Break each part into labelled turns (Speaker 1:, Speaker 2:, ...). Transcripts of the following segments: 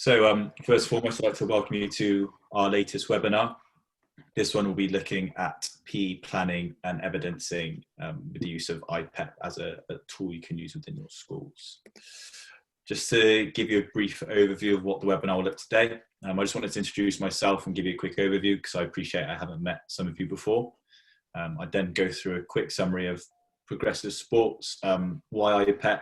Speaker 1: First and foremost, I'd like to welcome you to our latest webinar. This one will be looking at PE planning and evidencing with the use of iPEP as a tool you can use within your schools. Just to give you a brief overview of what the webinar will look today, I just wanted to introduce myself and give you a quick overview because I appreciate I haven't met some of you before. I'd then go through a quick summary of progressive sports, why iPEP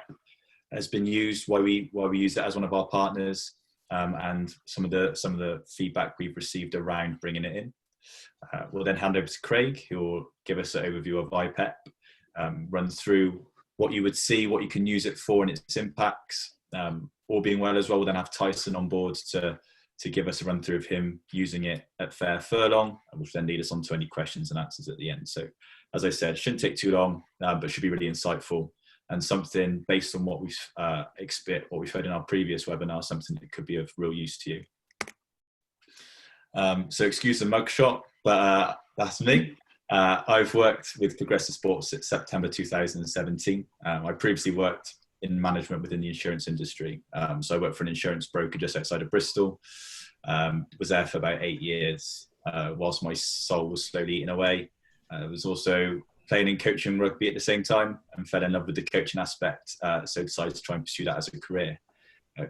Speaker 1: has been used, why we use it as one of our partners, and some of the feedback we've received around bringing it in. We'll then hand over to Craig, who will give us an overview of iPEP, run through what you would see, what you can use it for and its impacts. All being well as well, we'll then have Tyson on board to give us a run through of him using it at Fair Furlong, which then lead us on to any questions and answers at the end. So as I said, shouldn't take too long, but should be really insightful and something based on what we've heard in our previous webinar, something that could be of real use to you. So excuse the mugshot, but that's me. I've worked with Progressive Sports since September 2017. I previously worked in management within the insurance industry. So I worked for an insurance broker just outside of Bristol. Was there for about 8 years whilst my soul was slowly eating away. I was also playing and coaching rugby at the same time and fell in love with the coaching aspect. So decided to try and pursue that as a career.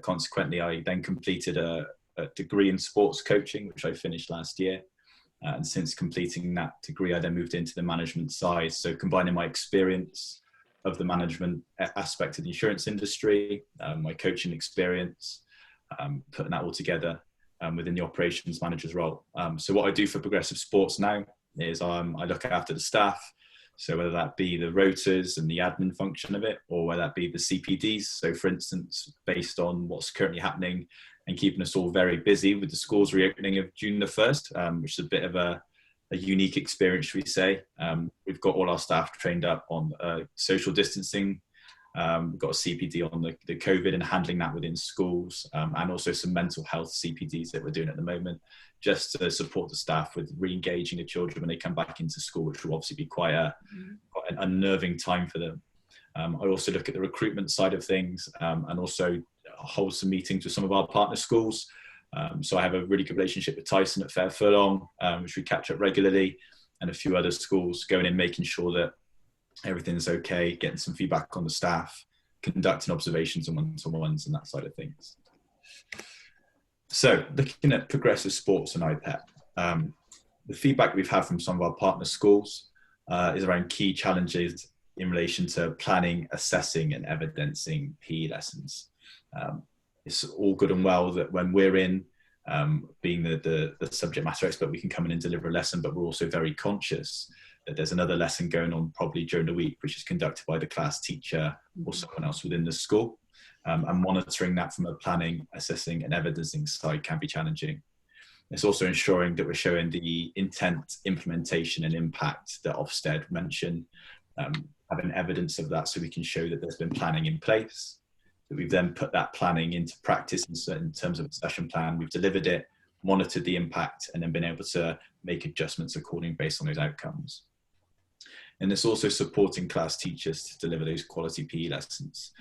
Speaker 1: Consequently, I then completed a degree in sports coaching, which I finished last year. And since completing that degree, I then moved into the management side. So combining my experience of the management aspect of the insurance industry, my coaching experience, putting that all together within the operations manager's role. So what I do for Progressive Sports now is I look after the staff. So whether that be the rotors and the admin function of it, or whether that be the CPDs. So for instance, based on what's currently happening and keeping us all very busy with the schools reopening of June the 1st, which is a bit of a unique experience, should we say. We've got all our staff trained up on social distancing. We've got a CPD on the COVID and handling that within schools, and also some mental health CPDs that we're doing at the moment, just to support the staff with re-engaging the children when they come back into school, which will obviously be quite an unnerving time for them. I also look at the recruitment side of things, and also hold some meetings with some of our partner schools. So I have a really good relationship with Tyson at Fair Furlong, which we catch up regularly, and a few other schools, going in, making sure that everything's okay, getting some feedback on the staff, conducting observations and one-to-ones and that side of things. So looking at progressive sports and iPEP, the feedback we've had from some of our partner schools is around key challenges in relation to planning, assessing and evidencing PE lessons. It's all good and well that when we're in, being the subject matter expert, we can come in and deliver a lesson, but we're also very conscious that there's another lesson going on probably during the week, which is conducted by the class teacher or someone else within the school. And monitoring that from a planning, assessing and evidencing side can be challenging. It's also ensuring that we're showing the intent, implementation and impact that Ofsted mentioned, having evidence of that so we can show that there's been planning in place, that we've then put that planning into practice in terms of a session plan, we've delivered it, monitored the impact, and then been able to make adjustments according based on those outcomes. And it's also supporting class teachers to deliver those quality PE lessons.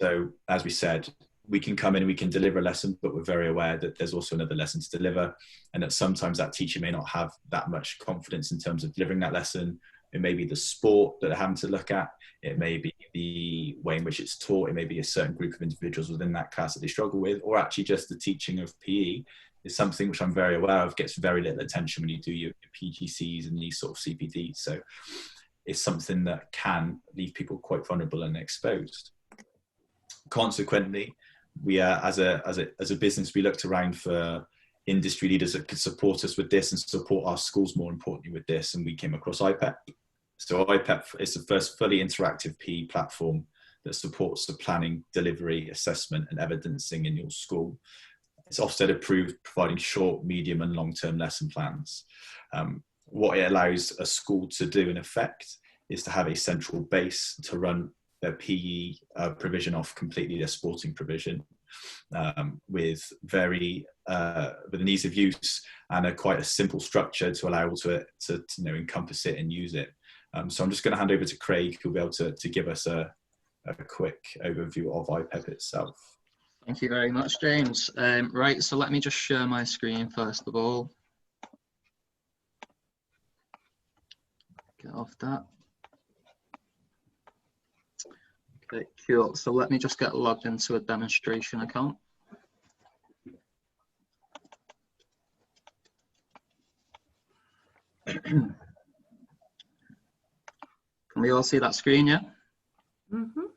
Speaker 1: So as we said, we can come in and we can deliver a lesson, but we're very aware that there's also another lesson to deliver, and that sometimes that teacher may not have that much confidence in terms of delivering that lesson. It may be the sport that they're having to look at. It may be the way in which it's taught. It may be a certain group of individuals within that class that they struggle with, or actually just the teaching of PE is something which I'm very aware of gets very little attention when you do your PGCs and these sort of CPDs. So it's something that can leave people quite vulnerable and exposed. Consequently, we as a business, we looked around for industry leaders that could support us with this and support our schools more importantly with this, and we came across iPEP. So iPEP is the first fully interactive PE platform that supports the planning, delivery, assessment and evidencing in your school. It's Ofsted approved, providing short, medium and long-term lesson plans. What it allows a school to do in effect is to have a central base to run their PE provision off completely, their sporting provision, with an ease of use and quite a simple structure to allow to encompass it and use it. So I'm just going to hand over to Craig, who'll be able to give us a quick overview of iPEP itself.
Speaker 2: Thank you very much, James. Right, so let me just share my screen first of all. Get off that. Okay, cool. So let me just get logged into a demonstration account. Can we all see that screen, yeah?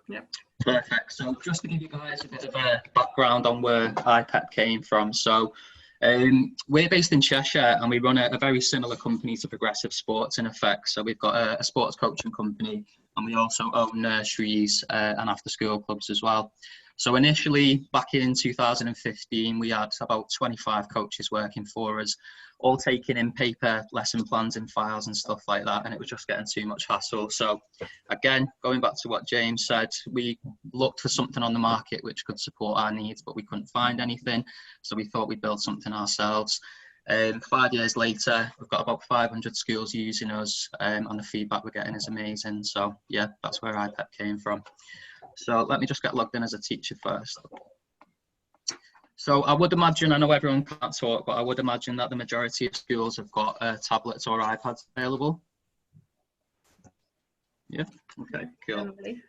Speaker 3: Yep.
Speaker 2: Perfect. So just to give you guys a bit of a background on where iPEP came from. So we're based in Cheshire and we run a very similar company to Progressive Sports in effect. So we've got a sports coaching company and we also own nurseries and after school clubs as well. So initially back in 2015, we had about 25 coaches working for us, all taking in paper lesson plans in files and stuff like that. And it was just getting too much hassle. So again, going back to what James said, we looked for something on the market which could support our needs, but we couldn't find anything. So we thought we'd build something ourselves. 5 years later, we've got about 500 schools using us and the feedback we're getting is amazing. So yeah, that's where iPEP came from. So let me just get logged in as a teacher first. So I would imagine, I know everyone can't talk, but I would imagine that the majority of schools have got tablets or iPads available. Yeah, okay, cool.
Speaker 3: Probably.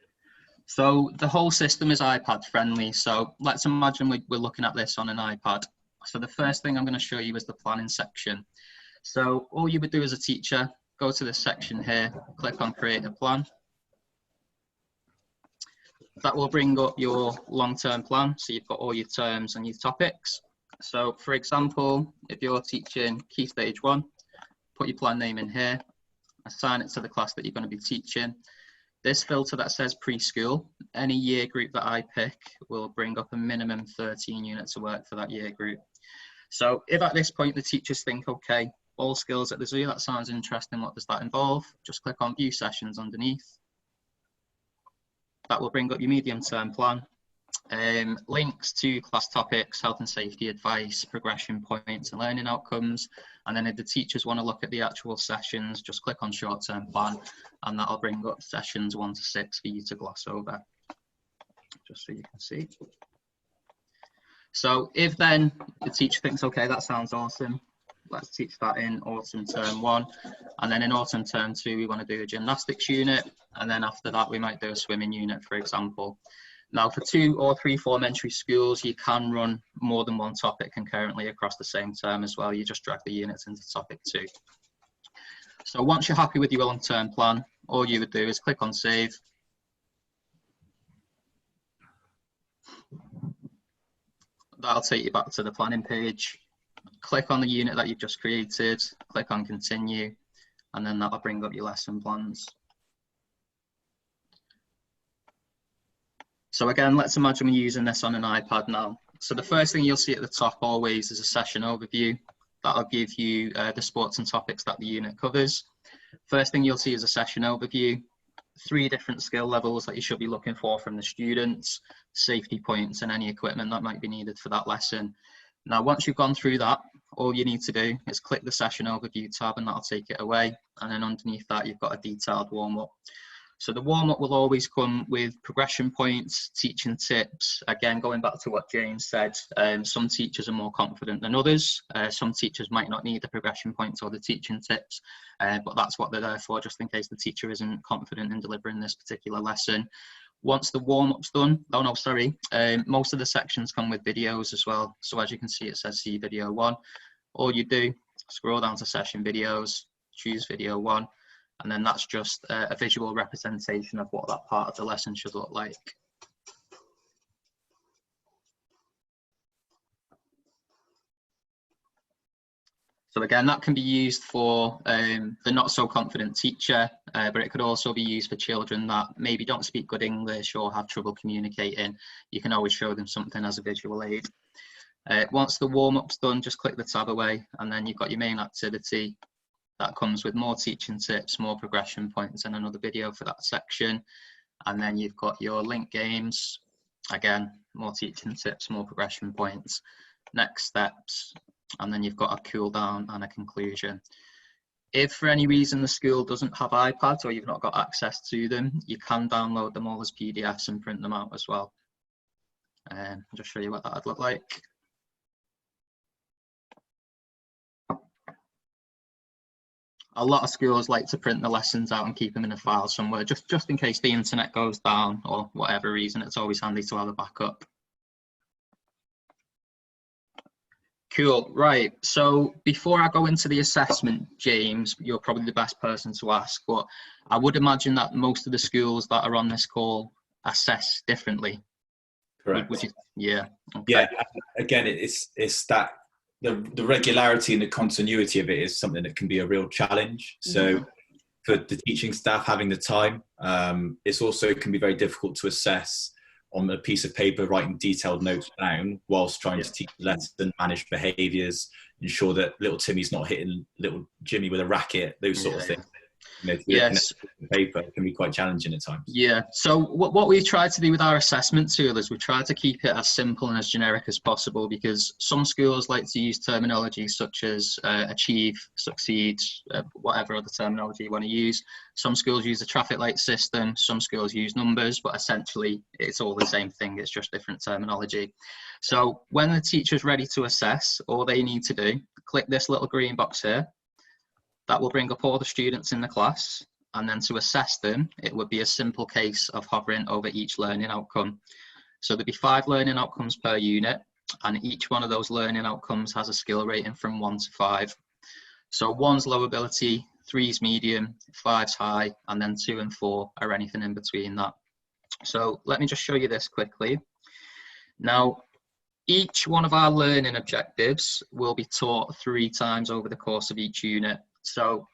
Speaker 2: So the whole system is iPad friendly. So let's imagine we're looking at this on an iPad. So the first thing I'm going to show you is the planning section. So all you would do as a teacher, go to this section here, click on create a plan. That will bring up your long-term plan. So you've got all your terms and your topics. So for example, if you're teaching Key Stage 1, put your plan name in here, assign it to the class that you're going to be teaching. This filter that says preschool, any year group that I pick will bring up a minimum 13 units of work for that year group. So if at this point the teachers think, okay, all skills at the zoo, that sounds interesting, what does that involve? Just click on view sessions underneath. That will bring up your medium-term plan. Links to class topics, health and safety advice, progression points and learning outcomes. And then if the teachers want to look at the actual sessions, just click on short-term plan and that'll bring up sessions 1 to 6 for you to gloss over, just so you can see. So if then the teacher thinks, okay, that sounds awesome, let's teach that in autumn term 1. And then in autumn term 2, we want to do a gymnastics unit. And then after that, we might do a swimming unit, for example. Now, for 2 or 3 elementary schools, you can run more than one topic concurrently across the same term as well. You just drag the units into topic 2. So once you're happy with your long-term plan, all you would do is click on save. That'll take you back to the planning page. Click on the unit that you've just created, click on continue, and then that'll bring up your lesson plans. So again, let's imagine we're using this on an iPad now. So the first thing you'll see at the top always is a session overview. That'll give you the sports and topics that the unit covers. First thing you'll see is a session overview, 3 different skill levels that you should be looking for from the students, safety points and any equipment that might be needed for that lesson. Now, once you've gone through that, all you need to do is click the session overview tab and that'll take it away. And then underneath that, you've got a detailed warm-up. So the warm-up will always come with progression points, teaching tips. Again, going back to what James said, some teachers are more confident than others. Some teachers might not need the progression points or the teaching tips, but that's what they're there for, just in case the teacher isn't confident in delivering this particular lesson. Once the warm-up's done, most of the sections come with videos as well. So as you can see, it says see video 1. All you do, scroll down to session videos, choose video 1, and then that's just a visual representation of what that part of the lesson should look like. So again, that can be used for the not so confident teacher, but it could also be used for children that maybe don't speak good English or have trouble communicating. You can always show them something as a visual aid. Once the warm-up's done, just click the tab away, and then you've got your main activity. That comes with more teaching tips, more progression points, and another video for that section. And then you've got your link games. Again, more teaching tips, more progression points, next steps, and then you've got a cool down and a conclusion. If for any reason the school doesn't have iPads or you've not got access to them, you can download them all as PDFs and print them out as well. I'll just show you what that would look like. A lot of schools like to print the lessons out and keep them in a file somewhere, just in case the internet goes down or whatever reason. It's always handy to have a backup. Cool, right. So before I go into the assessment, James, you're probably the best person to ask, but I would imagine that most of the schools that are on this call assess differently.
Speaker 1: Correct.
Speaker 2: Would you, yeah. Okay.
Speaker 1: Yeah. Again, it's that the regularity and the continuity of it is something that can be a real challenge. So for the teaching staff, having the time, it's also can be very difficult to assess on a piece of paper, writing detailed notes down whilst trying to teach the lesson, manage behaviours, ensure that little Timmy's not hitting little Jimmy with a racket, those sort of things. You know,
Speaker 2: yes,
Speaker 1: paper can be quite challenging at times.
Speaker 2: Yeah. So what we've tried to do with our assessment tool is we try to keep it as simple and as generic as possible, because some schools like to use terminology such as achieve, succeed, whatever other terminology you want to use. Some schools use a traffic light system, some schools use numbers, but essentially it's all the same thing. It's just different terminology. So when the teacher's ready to assess, all they need to do, click this little green box here. That will bring up all the students in the class, and then to assess them, it would be a simple case of hovering over each learning outcome. So there'd be 5 learning outcomes per unit, and each one of those learning outcomes has a skill rating from 1 to 5. So 1's low ability, 3's medium, 5's high, and then 2 and 4 are anything in between that. So let me just show you this quickly. Now, each one of our learning objectives will be taught 3 times over the course of each unit. So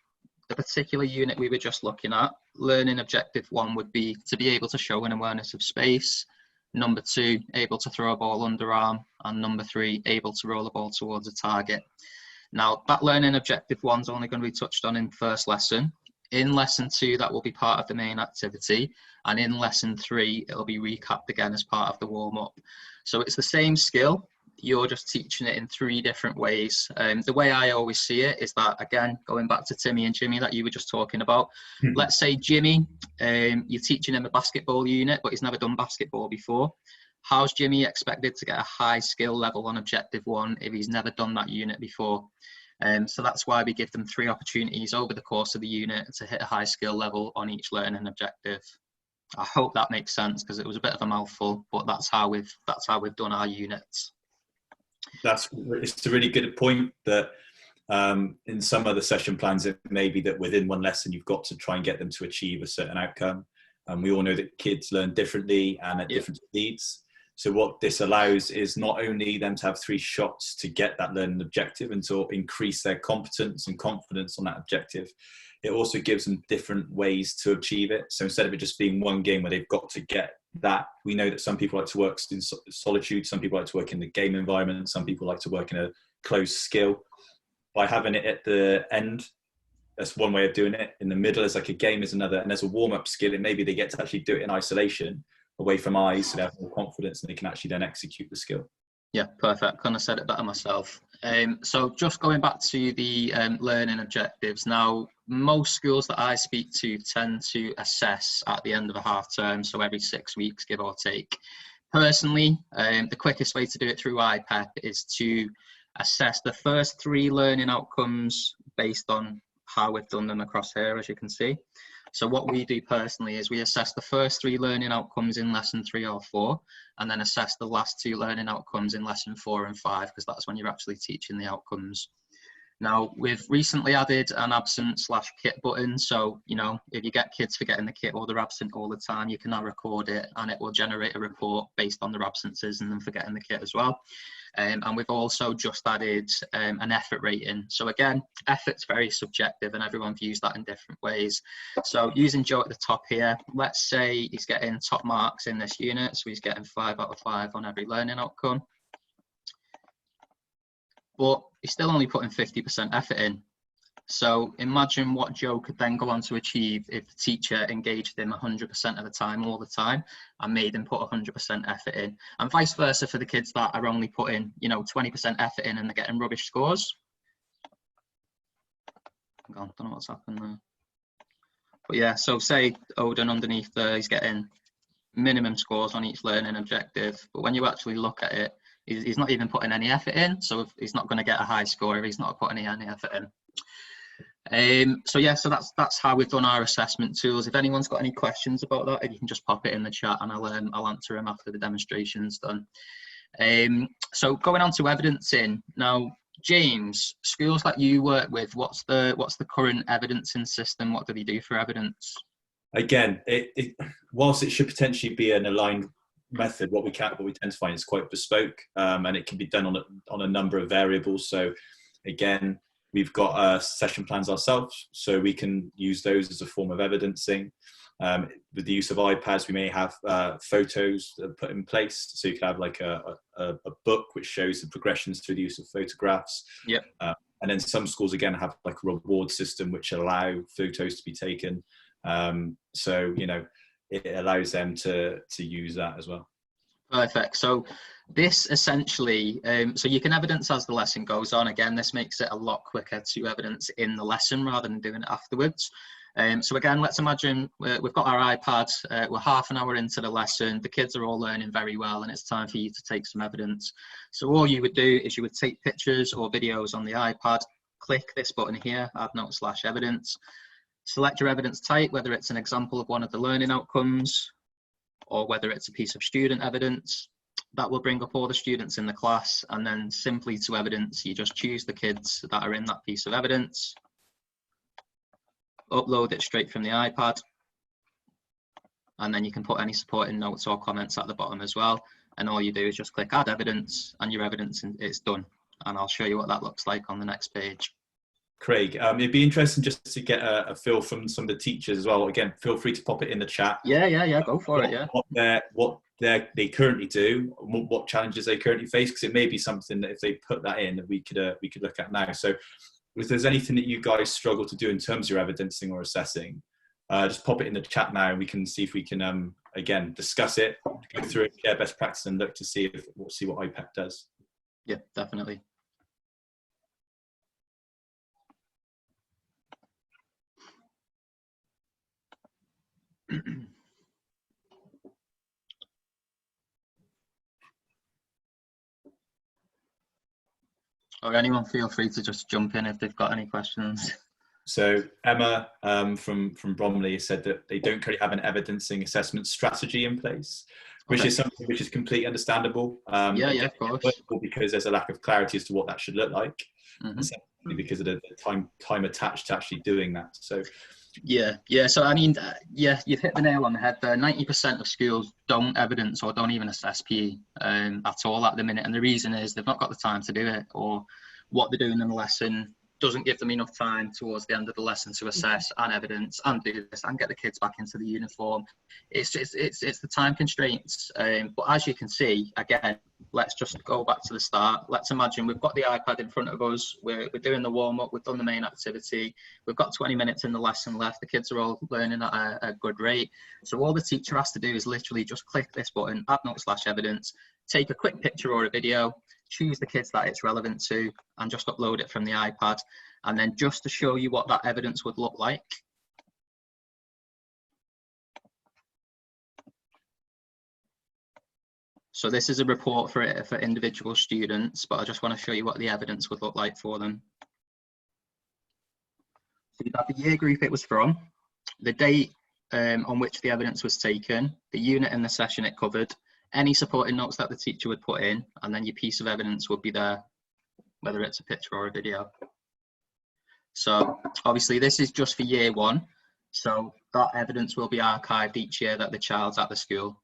Speaker 2: the particular unit we were just looking at, learning objective 1 would be to be able to show an awareness of space. Number 2, able to throw a ball underarm. And number 3, able to roll a ball towards a target. Now, that learning objective 1's only going to be touched on in first lesson. In lesson 2, that will be part of the main activity. And in lesson 3, it'll be recapped again as part of the warm-up. So it's the same skill. You're just teaching it in 3 different ways. The way I always see it is that, again, going back to Timmy and Jimmy that you were just talking about, let's say Jimmy, you're teaching him a basketball unit, but he's never done basketball before. How's Jimmy expected to get a high skill level on objective 1 if he's never done that unit before? So that's why we give them 3 opportunities over the course of the unit to hit a high skill level on each learning objective. I hope that makes sense, because it was a bit of a mouthful, but that's how we've done our units.
Speaker 1: It's a really good point that in some other session plans, it may be that within one lesson, you've got to try and get them to achieve a certain outcome. And we all know that kids learn differently and at different speeds. So what this allows is not only them to have 3 shots to get that learning objective and to increase their competence and confidence on that objective, it also gives them different ways to achieve it. So instead of it just being one game where they've got to get that, we know that some people like to work in solitude, some people like to work in the game environment, some people like to work in a closed skill. By having it at the end, that's one way of doing it. In the middle is like a game is another, and there's a warm-up skill, and maybe they get to actually do it in isolation, away from eyes, so they have more confidence and they can actually then execute the skill.
Speaker 2: Yeah, perfect. Couldn't have said it better myself. So just going back to the learning objectives. Now, most schools that I speak to tend to assess at the end of a half term, so every 6 weeks, give or take. Personally, the quickest way to do it through iPEP is to assess the first 3 learning outcomes based on how we've done them across here, as you can see. So what we do personally is we assess the first 3 learning outcomes in lesson 3 or 4, and then assess the last 2 learning outcomes in lesson 4 and 5, because that's when you're actually teaching the outcomes. Now, we've recently added an absent/kit button. So, you know, if you get kids forgetting the kit or they're absent all the time, you can now record it and it will generate a report based on their absences and them forgetting the kit as well. And we've also just added an effort rating. So again, effort's very subjective and everyone views that in different ways. So using Joe at the top here, let's say he's getting top marks in this unit. So he's getting 5 out of 5 on every learning outcome. But he's still only putting 50% effort in. So imagine what Joe could then go on to achieve if the teacher engaged him 100% of the time, all the time, and made him put 100% effort in. And vice versa for the kids that are only putting, you know, 20% effort in and they're getting rubbish scores. Hang on, don't know what's happened there. But yeah, so say Odin underneath there, he's getting minimum scores on each learning objective. But when you actually look at it, he's not even putting any effort in. So he's not going to get a high score if he's not putting any effort in. So that's how we've done our assessment tools. If anyone's got any questions about that, you can just pop it in the chat and I'll answer them after the demonstration's done. So going on to evidencing now, James, schools that you work with, what's the current evidencing system? What do they do for evidence?
Speaker 1: Again, whilst it should potentially be an aligned method, what we tend to find is quite bespoke, and it can be done on a number of variables. So again, we've got session plans ourselves, so we can use those as a form of evidencing. With the use of iPads, we may have photos put in place, so you can have like a book which shows the progressions through the use of photographs.
Speaker 2: Yep.
Speaker 1: And then some schools again have like a reward system which allow photos to be taken. So it allows them to use that as well.
Speaker 2: Perfect. So this essentially, so you can evidence as the lesson goes on. Again, this makes it a lot quicker to evidence in the lesson rather than doing it afterwards. So again, let's imagine we've got our iPad, we're half an hour into the lesson, the kids are all learning very well, and it's time for you to take some evidence. So all you would do is you would take pictures or videos on the iPad, click this button here, add note/evidence, select your evidence type, whether it's an example of one of the learning outcomes or whether it's a piece of student evidence. That will bring up all the students in the class, and then simply to evidence, you just choose the kids that are in that piece of evidence, upload it straight from the iPad, and then you can put any supporting notes or comments at the bottom as well. And all you do is just click add evidence, and your evidence is done. And I'll show you what that looks like on the next page.
Speaker 1: Craig, it'd be interesting just to get a feel from some of the teachers as well. Again, feel free to pop it in the chat.
Speaker 2: Yeah, go for it. Yeah.
Speaker 1: What they currently do, what challenges they currently face, because it may be something that if they put that in, that we could look at now. So, if there's anything that you guys struggle to do in terms of your evidencing or assessing, just pop it in the chat now, and we can see if we can again discuss it, go through it, share best practice, and look to see what iPEP does.
Speaker 2: Yeah, definitely. Or anyone feel free to just jump in if they've got any questions.
Speaker 1: So Emma from Bromley said that they don't currently have an evidencing assessment strategy in place, which is something which is completely understandable.
Speaker 2: Yeah, of course.
Speaker 1: Because there's a lack of clarity as to what that should look like,
Speaker 2: Mm-hmm.
Speaker 1: because of the time attached to actually doing that. So
Speaker 2: yeah. So I mean, you've hit the nail on the head there. 90% of schools don't evidence or don't even assess PE at all at the minute, and the reason is they've not got the time to do it, or what they're doing in the lesson doesn't give them enough time towards the end of the lesson to assess and evidence and do this and get the kids back into the uniform. It's the time constraints. But as you can see, again, let's just go back to the start. Let's imagine we've got the iPad in front of us. We're doing the warm-up. We've done the main activity. We've got 20 minutes in the lesson left. The kids are all learning at a good rate. So all the teacher has to do is literally just click this button, add note/evidence, take a quick picture or a video, choose the kids that it's relevant to, and just upload it from the iPad. And then just to show you what that evidence would look like, so this is a report for individual students, but I just want to show you what the evidence would look like for them. So you'd have the year group it was from, the date on which the evidence was taken, the unit and the session it covered, any supporting notes that the teacher would put in, and then your piece of evidence would be there, whether it's a picture or a video. So obviously this is just for year one, so that evidence will be archived each year that the child's at the school.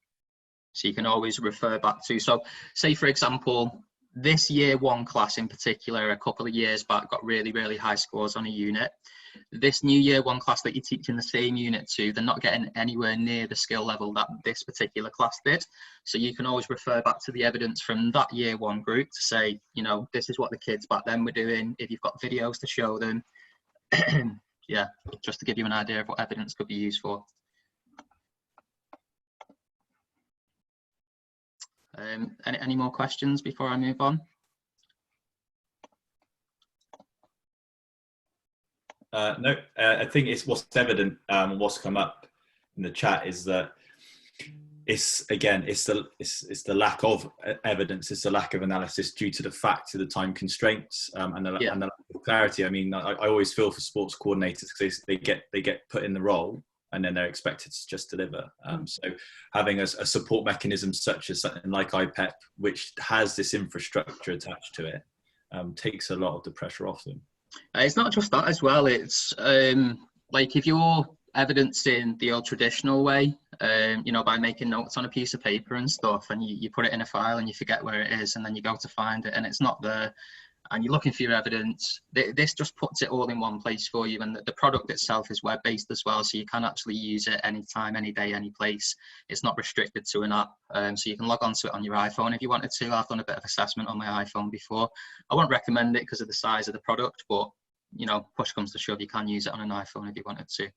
Speaker 2: So you can always refer back to, so say for example, this year one class in particular, a couple of years back, got really, really high scores on a unit. This new year one class that you're teaching the same unit to, they're not getting anywhere near the skill level that this particular class did. So you can always refer back to the evidence from that year one group to say, this is what the kids back then were doing. If you've got videos to show them, yeah, just to give you an idea of what evidence could be used for. Any more questions before I move on?
Speaker 1: No, I think it's what's evident, what's come up in the chat is that it's the lack of evidence, it's the lack of analysis due to the fact of the time constraints, and the lack of clarity. I mean, I always feel for sports coordinators because they get put in the role and then they're expected to just deliver. So having a support mechanism such as something like iPEP, which has this infrastructure attached to it, takes a lot of the pressure off them.
Speaker 2: It's not just that as well. It's like if you're evidencing the old traditional way, you know, by making notes on a piece of paper and stuff, and you put it in a file and you forget where it is, and then you go to find it and it's not there, and you're looking for your evidence. This just puts it all in one place for you, and the product itself is web-based as well, so you can actually use it anytime, any day, any place. It's not restricted to an app, so you can log onto it on your iPhone if you wanted to. I've done a bit of assessment on my iPhone before. I won't recommend it because of the size of the product, but you know, push comes to shove, you can use it on an iPhone if you wanted to.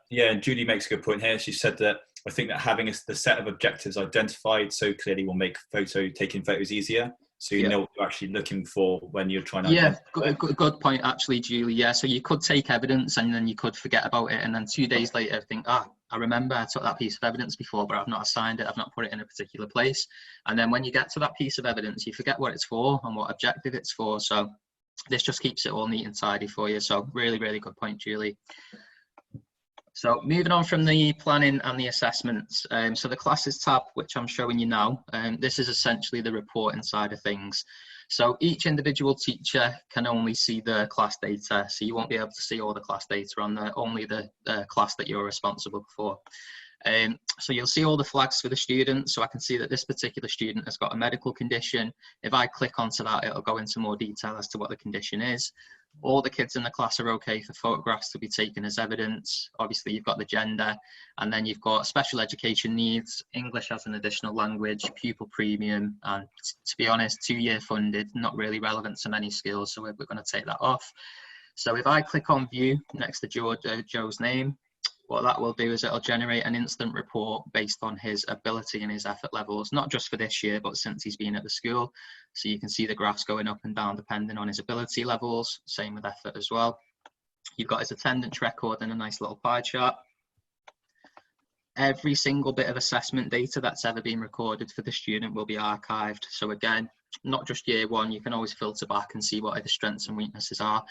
Speaker 1: Yeah, and Julie makes a good point here. She said that I think that having the set of objectives identified so clearly will make taking photos easier. So you know what you're actually looking for when you're trying to.
Speaker 2: Yeah, good point actually, Julie. Yeah, so you could take evidence and then you could forget about it, and then 2 days later think, I remember I took that piece of evidence before, but I've not assigned it, I've not put it in a particular place. And then when you get to that piece of evidence, you forget what it's for and what objective it's for. So this just keeps it all neat and tidy for you. So really, really good point, Julie. So moving on from the planning and the assessments, so the classes tab, which I'm showing you now, this is essentially the reporting side of things. So each individual teacher can only see the class data, so you won't be able to see all the class data on there, only the class that you're responsible for. So you'll see all the flags for the student. So I can see that this particular student has got a medical condition. If I click onto that, it'll go into more detail as to what the condition is. All the kids in the class are okay for photographs to be taken as evidence. Obviously, you've got the gender, and then you've got special education needs, English as an additional language, pupil premium, and to be honest, 2-year funded, not really relevant to many skills, so we're going to take that off. So if I click on view next to Joe's name, what that will do is it'll generate an instant report based on his ability and his effort levels, not just for this year, but since he's been at the school. So you can see the graphs going up and down depending on his ability levels, same with effort as well. You've got his attendance record and a nice little pie chart. Every single bit of assessment data that's ever been recorded for the student will be archived. So again, not just year one, you can always filter back and see what the strengths and weaknesses are.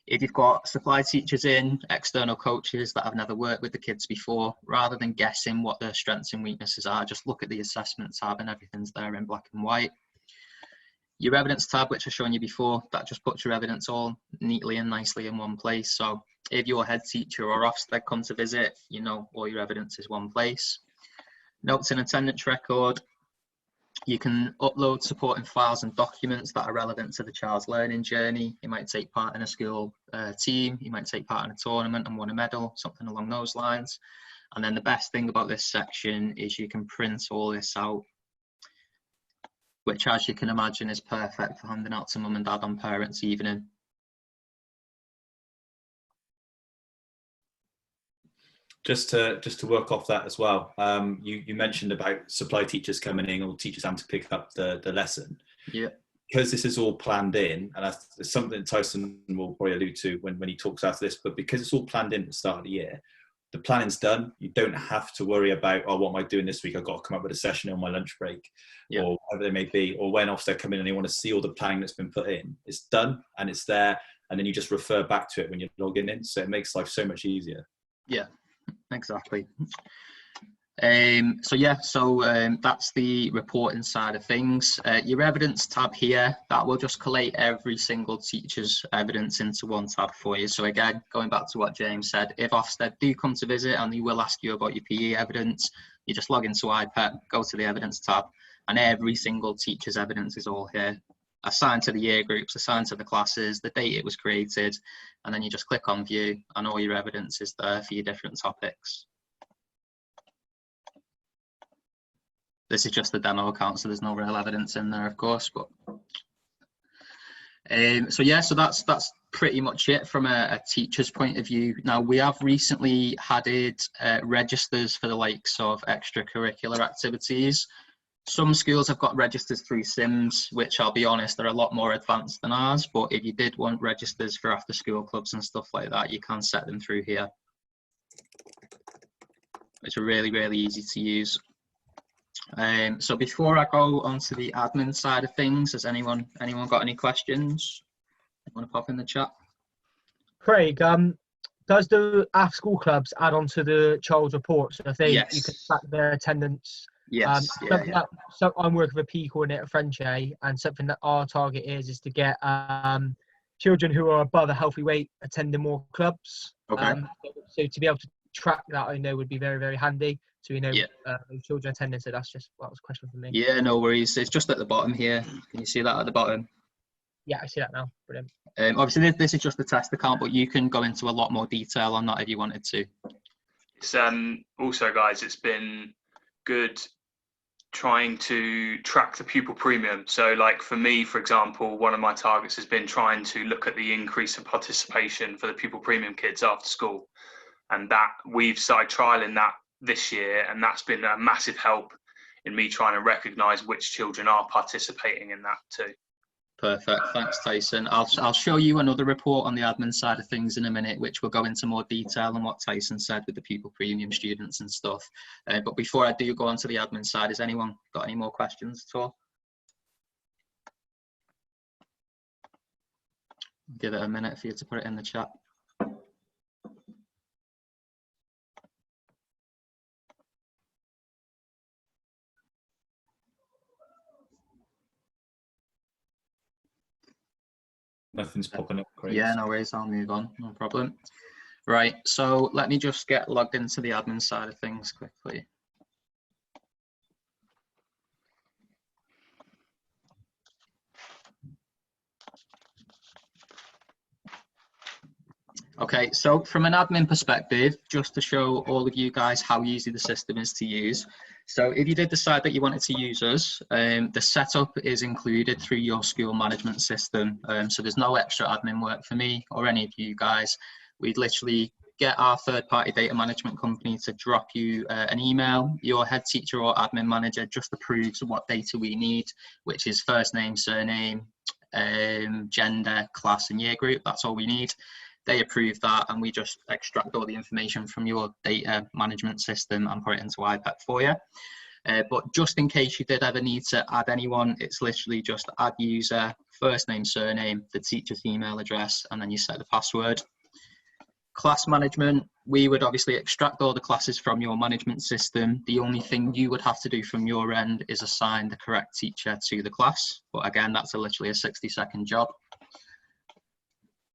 Speaker 2: If you've got supply teachers in, external coaches that have never worked with the kids before, rather than guessing what their strengths and weaknesses are, just look at the assessment tab and everything's there in black and white. Your evidence tab, which I've shown you before, that just puts your evidence all neatly and nicely in one place. So if your head teacher or Ofsted come to visit, you know all your evidence is one place. Notes and attendance record. You can upload supporting files and documents that are relevant to the child's learning journey. You might take part in a school team, you might take part in a tournament and won a medal, something along those lines. And then the best thing about this section is you can print all this out, which, as you can imagine, is perfect for handing out to mum and dad on parents' evening.
Speaker 1: Just to work off that as well, you mentioned about supply teachers coming in or teachers having to pick up the lesson.
Speaker 2: Yeah.
Speaker 1: Because this is all planned in, and that's something Tyson will probably allude to when he talks after this, but because it's all planned in at the start of the year, the planning's done. You don't have to worry about, oh, what am I doing this week? I've got to come up with a session on my lunch break, or whatever they may be, or when Ofsted come in and they want to see all the planning that's been put in. It's done and it's there, and then you just refer back to it when you're logging in, so it makes life so much easier.
Speaker 2: Yeah. Exactly. So that's the reporting side of things. Your evidence tab here, that will just collate every single teacher's evidence into one tab for you. So again, going back to what James said, if Ofsted do come to visit and they will ask you about your PE evidence, you just log into iPEP, go to the evidence tab, and every single teacher's evidence is all here, assigned to the year groups, assigned to the classes, the date it was created, and then you just click on view and all your evidence is there for your different topics. This is just the demo account, so there's no real evidence in there, of course, but so that's pretty much it from a teacher's point of view. Now, we have recently added registers for the likes of extracurricular activities. Some schools have got registers through Sims, which I'll be honest, they're a lot more advanced than ours, but if you did want registers for after school clubs and stuff like that, you can set them through here. which are really, really easy to use. So before I go on to the admin side of things, has anyone got any questions? Want to pop in the chat?
Speaker 4: Craig, does the after-school clubs add on to the child's reports? So if you can track their attendance?
Speaker 2: Yes.
Speaker 4: So I'm working with a P coordinator, French, and something that our target is to get children who are above a healthy weight attending more clubs.
Speaker 2: Okay.
Speaker 4: So to be able to track that, I know would be very, very handy. So we know children attending. So that was a question for me.
Speaker 2: Yeah, no worries. It's just at the bottom here. Can you see that at the bottom?
Speaker 4: Yeah, I see that now. Brilliant.
Speaker 2: Obviously, this is just a test account, but you can go into a lot more detail on that if you wanted to.
Speaker 5: It's also, guys, it's been good trying to track the pupil premium. So like for me, for example, one of my targets has been trying to look at the increase in participation for the pupil premium kids after school. And that we've started trialing that this year, and that's been a massive help in me trying to recognise which children are participating in that too.
Speaker 2: Perfect. Thanks, Tyson. I'll show you another report on the admin side of things in a minute, which will go into more detail on what Tyson said with the pupil premium students and stuff. But before I do go on to the admin side, has anyone got any more questions at all? Give it a minute for you to put it in the chat.
Speaker 1: Nothing's popping up, Craig.
Speaker 2: Yeah, no worries. I'll move on. No problem. Right. So let me just get logged into the admin side of things quickly. Okay, so from an admin perspective, just to show all of you guys how easy the system is to use. So if you did decide that you wanted to use us, the setup is included through your school management system. So there's no extra admin work for me or any of you guys. We'd literally get our third-party data management company to drop you an email. Your head teacher or admin manager just approves what data we need, which is first name, surname, gender, class and year group. That's all we need. They approve that, and we just extract all the information from your data management system and put it into iPEP for you. But just in case you did ever need to add anyone, it's literally just add user, first name, surname, the teacher's email address, and then you set the password. Class management, we would obviously extract all the classes from your management system. The only thing you would have to do from your end is assign the correct teacher to the class. But again, that's literally a 60-second job.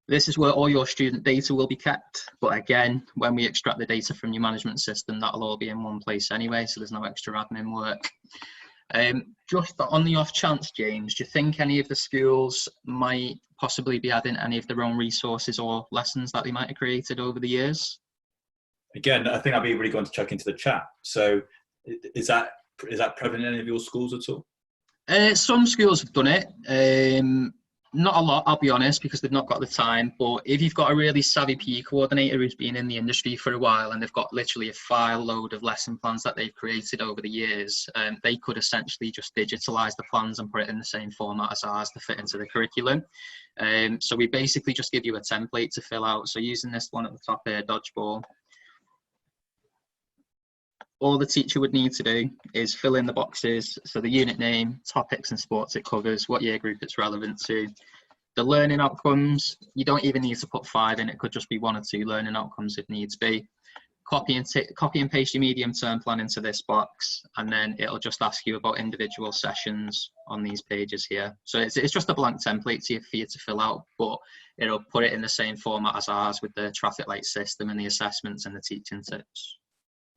Speaker 2: This is where all your student data will be kept. But again, when we extract the data from your management system, that'll all be in one place anyway, so there's no extra admin work. Just on the off chance, James, do you think any of the schools might possibly be adding any of their own resources or lessons that they might have created over the years?
Speaker 1: Again, I think I'd be really going to chuck into the chat. So is that prevalent in any of your schools at all?
Speaker 2: Some schools have done it. Not a lot, I'll be honest, because they've not got the time. But if you've got a really savvy PE coordinator who's been in the industry for a while and they've got literally a file load of lesson plans that they've created over the years, they could essentially just digitalise the plans and put it in the same format as ours to fit into the curriculum. So we basically just give you a template to fill out. So using this one at the top here, dodgeball, all the teacher would need to do is fill in the boxes. So the unit name, topics and sports it covers, what year group it's relevant to. The learning outcomes, you don't even need to put 5 in, it could just be 1 or 2 learning outcomes if needs be. Copy and paste your medium term plan into this box, and then it'll just ask you about individual sessions on these pages here. So it's just a blank template for you to fill out, but it'll put it in the same format as ours with the traffic light system and the assessments and the teaching tips.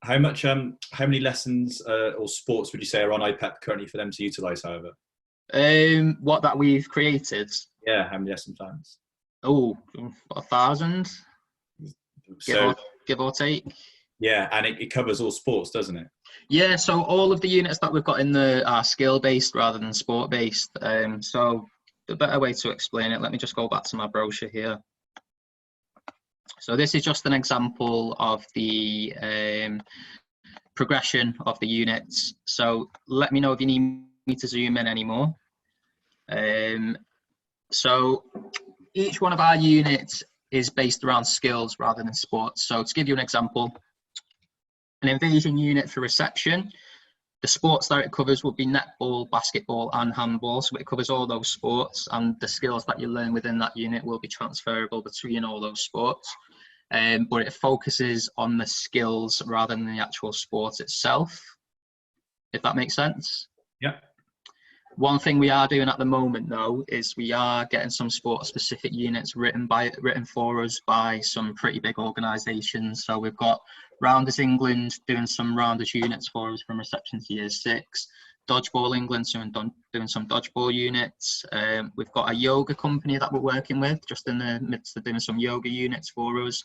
Speaker 1: How many lessons or sports would you say are on iPEP currently for them to utilise, however?
Speaker 2: What that we've created?
Speaker 1: Yeah, how many lesson plans?
Speaker 2: Oh, 1,000,
Speaker 1: So,
Speaker 2: give or take.
Speaker 1: Yeah, and it covers all sports, doesn't it?
Speaker 2: Yeah, so all of the units that we've got in are skill-based rather than sport-based. So the better way to explain it, let me just go back to my brochure here. So this is just an example of the progression of the units. So let me know if you need me to zoom in anymore. So each one of our units is based around skills rather than sports. So to give you an example, An invasion unit for reception. The sports that it covers would be netball, basketball, and handball. So it covers all those sports, and the skills that you learn within that unit will be transferable between all those sports. But it focuses on the skills rather than the actual sport itself, if that makes sense.
Speaker 1: Yeah.
Speaker 2: One thing we are doing at the moment, though, is we are getting some sport-specific units written for us by some pretty big organisations. So we've got Rounders England doing some Rounders units for us from reception to year 6. Dodgeball England doing some dodgeball units. We've got a yoga company that we're working with, just in the midst of doing some yoga units for us.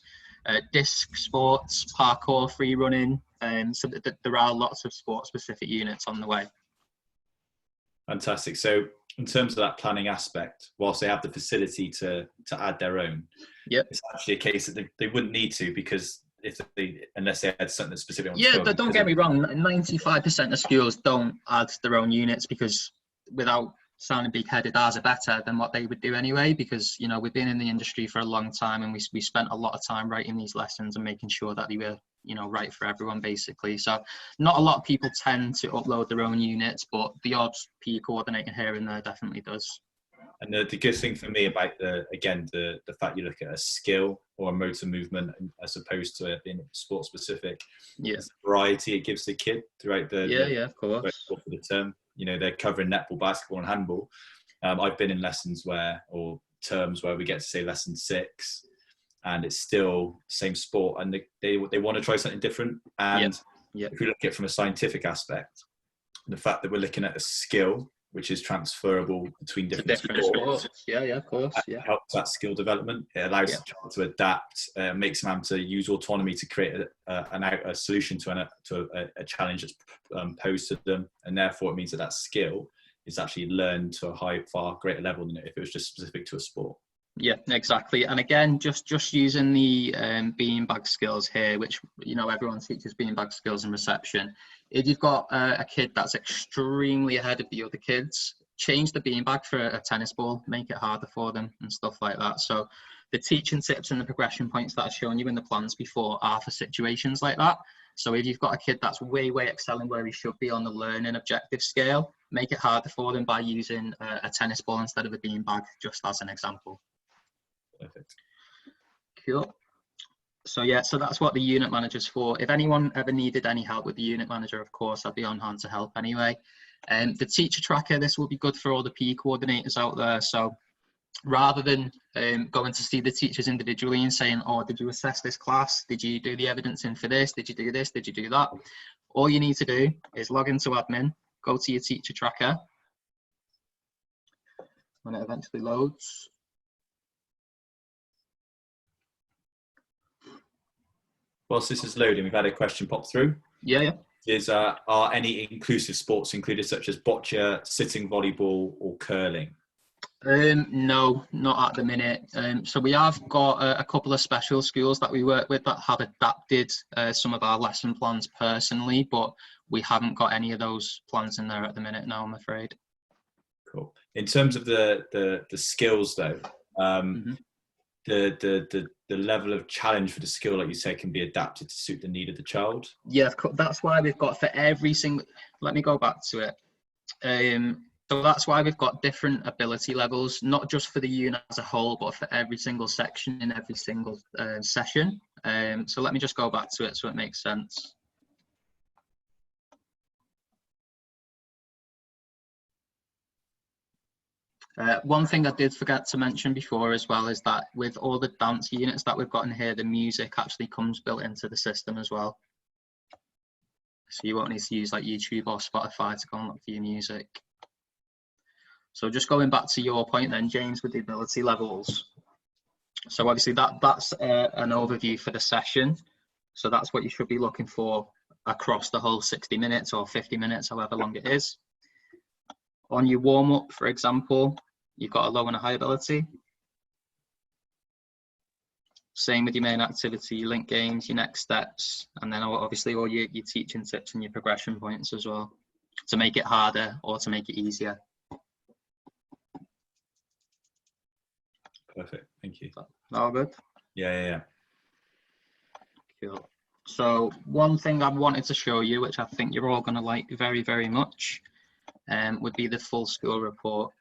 Speaker 2: Disc sports, parkour, free running. So there are lots of sport-specific units on the way.
Speaker 1: Fantastic. So in terms of that planning aspect, whilst they have the facility to add their own, it's actually a case that they wouldn't need to, because unless they had something specific on
Speaker 2: yeah, don't get me wrong, 95% of schools don't add their own units, because without sounding big-headed, ours are better than what they would do anyway, because, you know, we've been in the industry for a long time, and we spent a lot of time writing these lessons and making sure that they were, you know, right for everyone, basically. So not a lot of people tend to upload their own units, but the odd P coordinator here and there definitely does.
Speaker 1: And the good thing for me about the fact you look at a skill or a motor movement as opposed to it being sport specific, is the variety it gives the kid throughout
Speaker 2: of course,
Speaker 1: for the term. You know, they're covering netball, basketball, and handball. I've been in lessons or terms where we get to say lesson 6, and it's still the same sport, and they want to try something different. And if we look at it from a scientific aspect, the fact that we're looking at a skill which is transferable between different sports.
Speaker 2: Yeah, of course. Yeah,
Speaker 1: helps that skill development. It allows the child to adapt, makes them able to use autonomy to create a solution to a challenge that's posed to them, and therefore it means that skill is actually learned to a far greater level than if it was just specific to a sport. Yeah,
Speaker 2: exactly. And again, just using the beanbag skills here, which, you know, everyone teaches beanbag skills in reception. If you've got a kid that's extremely ahead of the other kids, change the beanbag for a tennis ball, make it harder for them and stuff like that. So the teaching tips and the progression points that I've shown you in the plans before are for situations like that. So if you've got a kid that's way excelling where he should be on the learning objective scale, make it harder for them by using a tennis ball instead of a beanbag, just as an example.
Speaker 1: Perfect.
Speaker 2: Cool. So yeah, so that's what the unit manager's for. If anyone ever needed any help with the unit manager, of course, I'd be on hand to help anyway. The teacher tracker, this will be good for all the PE coordinators out there. So rather than going to see the teachers individually and saying, oh, did you assess this class? Did you do the evidencing for this? Did you do this? Did you do that? All you need to do is log into admin, go to your teacher tracker. When it eventually loads.
Speaker 1: Whilst this is loading, we've had a question pop through.
Speaker 2: Yeah.
Speaker 1: Are any inclusive sports included, such as bocce, sitting volleyball, or curling?
Speaker 2: No, not at the minute. So we have got a couple of special schools that we work with that have adapted some of our lesson plans personally, but we haven't got any of those plans in there at the minute now, I'm afraid.
Speaker 1: Cool. In terms of the skills, though, the level of challenge for the skill, like you say, can be adapted to suit the need of the child.
Speaker 2: Yeah, that's why we've got for every single. Let me go back to it. So that's why we've got different ability levels, not just for the unit as a whole, but for every single section in every single session. So let me just go back to it so it makes sense. One thing I did forget to mention before as well is that with all the dance units that we've got in here, the music actually comes built into the system as well. So you won't need to use like YouTube or Spotify to go and look for your music. So just going back to your point then, James, with the ability levels. So obviously that's an overview for the session. So that's what you should be looking for across the whole 60 minutes or 50 minutes, however long it is. On your warm-up, for example, you've got a low and a high ability. Same with your main activity, your link games, your next steps, and then obviously all your teaching tips and your progression points as well, to make it harder or to make it easier.
Speaker 1: Perfect, thank you.
Speaker 2: All good?
Speaker 1: Yeah.
Speaker 2: Cool. So one thing I wanted to show you, which I think you're all going to like very, very much, would be the full school report.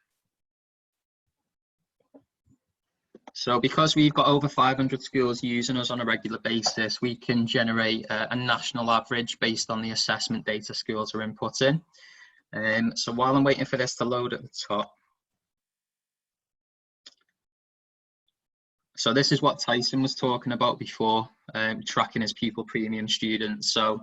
Speaker 2: So because we've got over 500 schools using us on a regular basis, we can generate a national average based on the assessment data schools are inputting. So while I'm waiting for this to load at the top, so this is what Tyson was talking about before, tracking his pupil premium students. So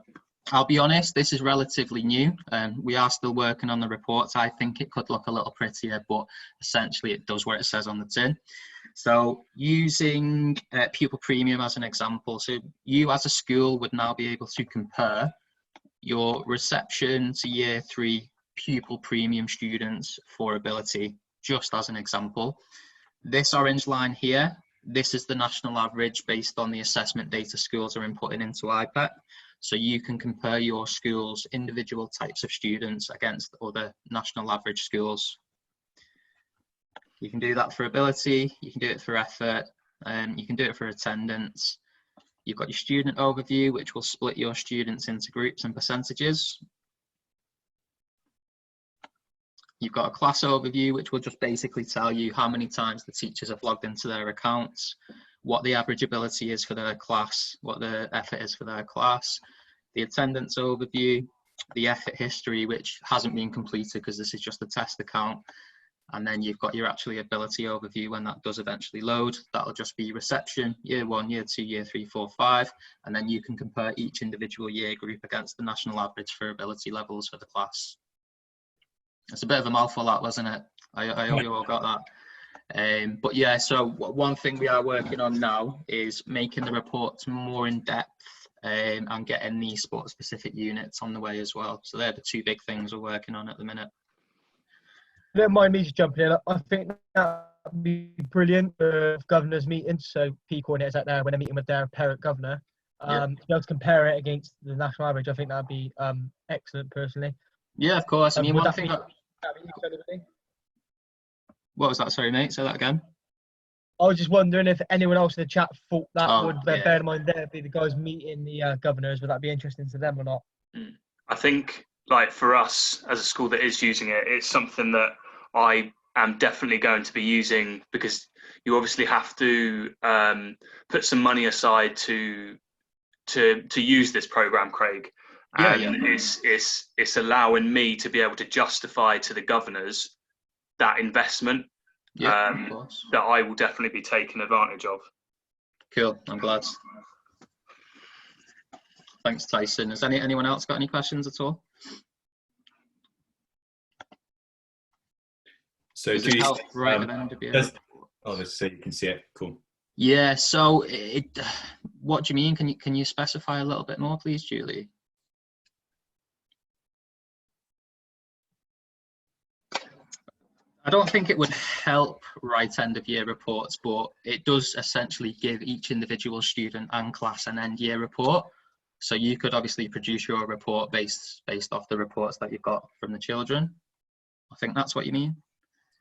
Speaker 2: I'll be honest, this is relatively new. We are still working on the reports. I think it could look a little prettier, but essentially it does what it says on the tin. So using pupil premium as an example, so you as a school would now be able to compare your reception to year 3 pupil premium students for ability, just as an example. This orange line here, this is the national average based on the assessment data schools are inputting into iPEP. So you can compare your school's individual types of students against other national average schools. You can do that for ability, you can do it for effort, you can do it for attendance. You've got your student overview, which will split your students into groups and percentages. You've got a class overview, which will just basically tell you how many times the teachers have logged into their accounts, what the average ability is for their class, what the effort is for their class. The attendance overview, the effort history, which hasn't been completed because this is just a test account. And then you've got your actually ability overview when that does eventually load. That'll just be reception, year 1, year 2, year 3, 4, 5. And then you can compare each individual year group against the national average for ability levels for the class. It's a bit of a mouthful, that, wasn't it? I hope you all got that. But yeah, so one thing we are working on now is making the reports more in depth and getting the sport specific units on the way as well. So they're the 2 big things we're working on at the minute.
Speaker 4: Don't mind me just jumping in. I think that would be brilliant for governors' meetings. So P coordinators out there when they're meeting with their parent governor, to be able to compare it against the national average. I think that'd be excellent, personally.
Speaker 2: Yeah, of course. I mean, one thing. What was that? Sorry, mate. Say that again.
Speaker 4: I was just wondering if anyone else in the chat thought that would bear in mind there be the guys meeting the governors. Would that be interesting to them or not?
Speaker 5: I think, like, for us as a school that is using it, it's something that I am definitely going to be using, because you obviously have to put some money aside to use this program, Craig. And it's allowing me to be able to justify to the governors that investment that I will definitely be taking advantage of.
Speaker 2: Cool, I'm glad. Thanks, Tyson. Has anyone else got any questions at all?
Speaker 1: So
Speaker 2: does it help right at the end of your
Speaker 1: report? So you can see it. Cool.
Speaker 2: Yeah. So what do you mean? Can you specify a little bit more, please, Julie? I don't think it would help write end of year reports, but it does essentially give each individual student and class an end year report. So you could obviously produce your report based off the reports that you've got from the children. I think that's what you mean.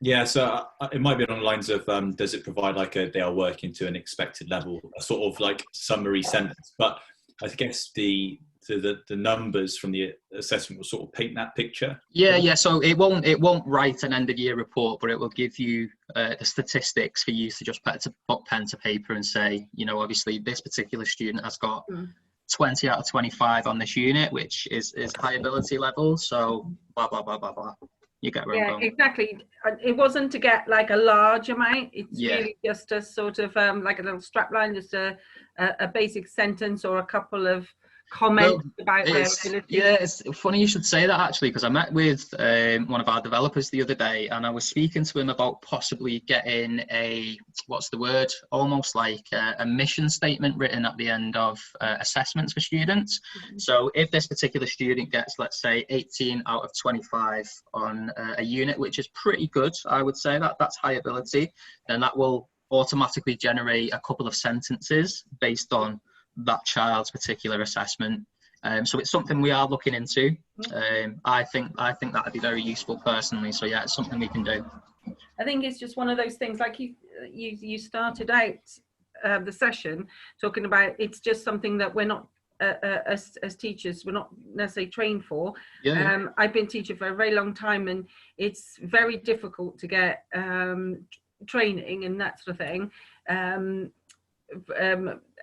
Speaker 2: Yeah,
Speaker 1: so it might be on the lines of, does it provide like they are working to an expected level, a sort of like summary sentence? But I guess the numbers from the assessment will sort of paint that picture.
Speaker 2: Yeah. So it won't write an end of year report, but it will give you the statistics for you to just put pen to paper and say, you know, obviously this particular student has got 20 out of 25 on this unit, which is high ability level. So blah blah blah blah blah. You get where I'm going.
Speaker 3: Exactly. It wasn't to get like a large amount. It's really just a sort of like a little strap line, just a basic sentence or a couple of comments about their ability.
Speaker 2: Yeah, it's funny you should say that, actually, because I met with one of our developers the other day, and I was speaking to him about possibly getting almost like a mission statement written at the end of assessments for students. So if this particular student gets, let's say, 18 out of 25 on a unit, which is pretty good, I would say that's high ability, then that will automatically generate a couple of sentences based on that child's particular assessment. So it's something we are looking into. I think that would be very useful personally. So yeah, it's something we can do.
Speaker 3: I think it's just one of those things, like you started out the session talking about, it's just something that we're not as teachers we're not necessarily trained for.
Speaker 2: Yeah.
Speaker 3: I've been teaching for a very long time, and it's very difficult to get training and that sort of thing. And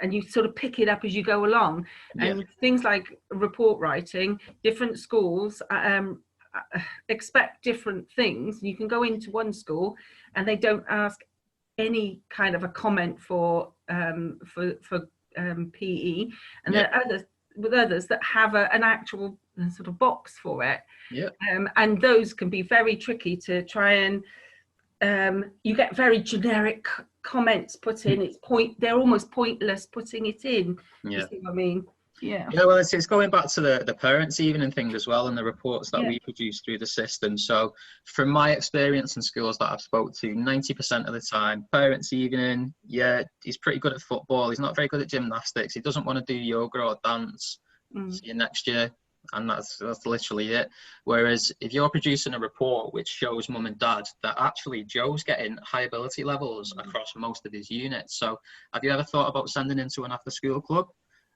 Speaker 3: you sort of pick it up as you go along. And things like report writing, different schools expect different things. You can go into one school and they don't ask any kind of a comment for PE, and there are others that have an actual sort of box for it. And those can be very tricky to try and you get very generic comments put in. They're almost pointless putting it in. You see what I mean? Yeah,
Speaker 2: well, it's going back to the parents even and things as well, and the reports that we produce through the system. So from my experience in schools that I've spoke to, 90% of the time, parents evening, he's pretty good at football, he's not very good at gymnastics, he doesn't want to do yoga or dance, see you next year. And that's literally it. Whereas if you're producing a report which shows mum and dad that actually Joe's getting high ability levels across most of his units. So have you ever thought about sending into an after school club?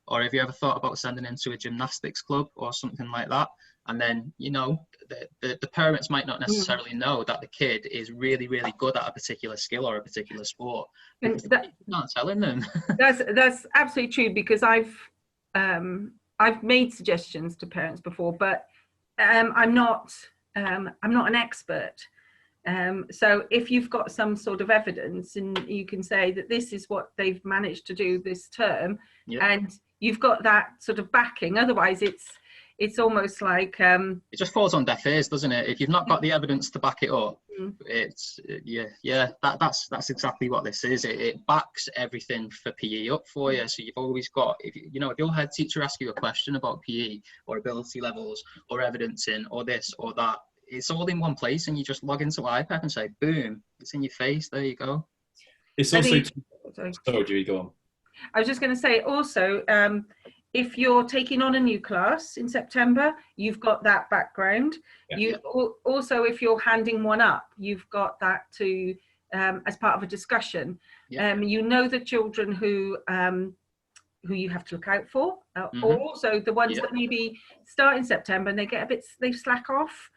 Speaker 2: Or have you ever thought about sending into a gymnastics club or something like that? And then, you know, the parents might not necessarily know that the kid is really, really good at a particular skill or a particular sport. Because you're not telling them.
Speaker 3: That's absolutely true, because I've made suggestions to parents before, but I'm not an expert. So if you've got some sort of evidence and you can say that this is what they've managed to do this term, and you've got that sort of backing, otherwise it's almost like it
Speaker 2: just falls on deaf ears, doesn't it? If you've not got the evidence to back it up, it's that's exactly what this is. It backs everything for PE up for you. So you've always got, if your head teacher asks you a question about PE or ability levels or evidencing or this or that, it's all in one place, and you just log into iPEP and say, boom, it's in your face. There you go.
Speaker 1: It's also sorry, Julie, go on.
Speaker 3: I was just going to say also, if you're taking on a new class in September, you've got that background. Also, if you're handing one up, you've got that to as part of a discussion. You know the children who you have to look out for, or also the ones that maybe start in September and they slack off.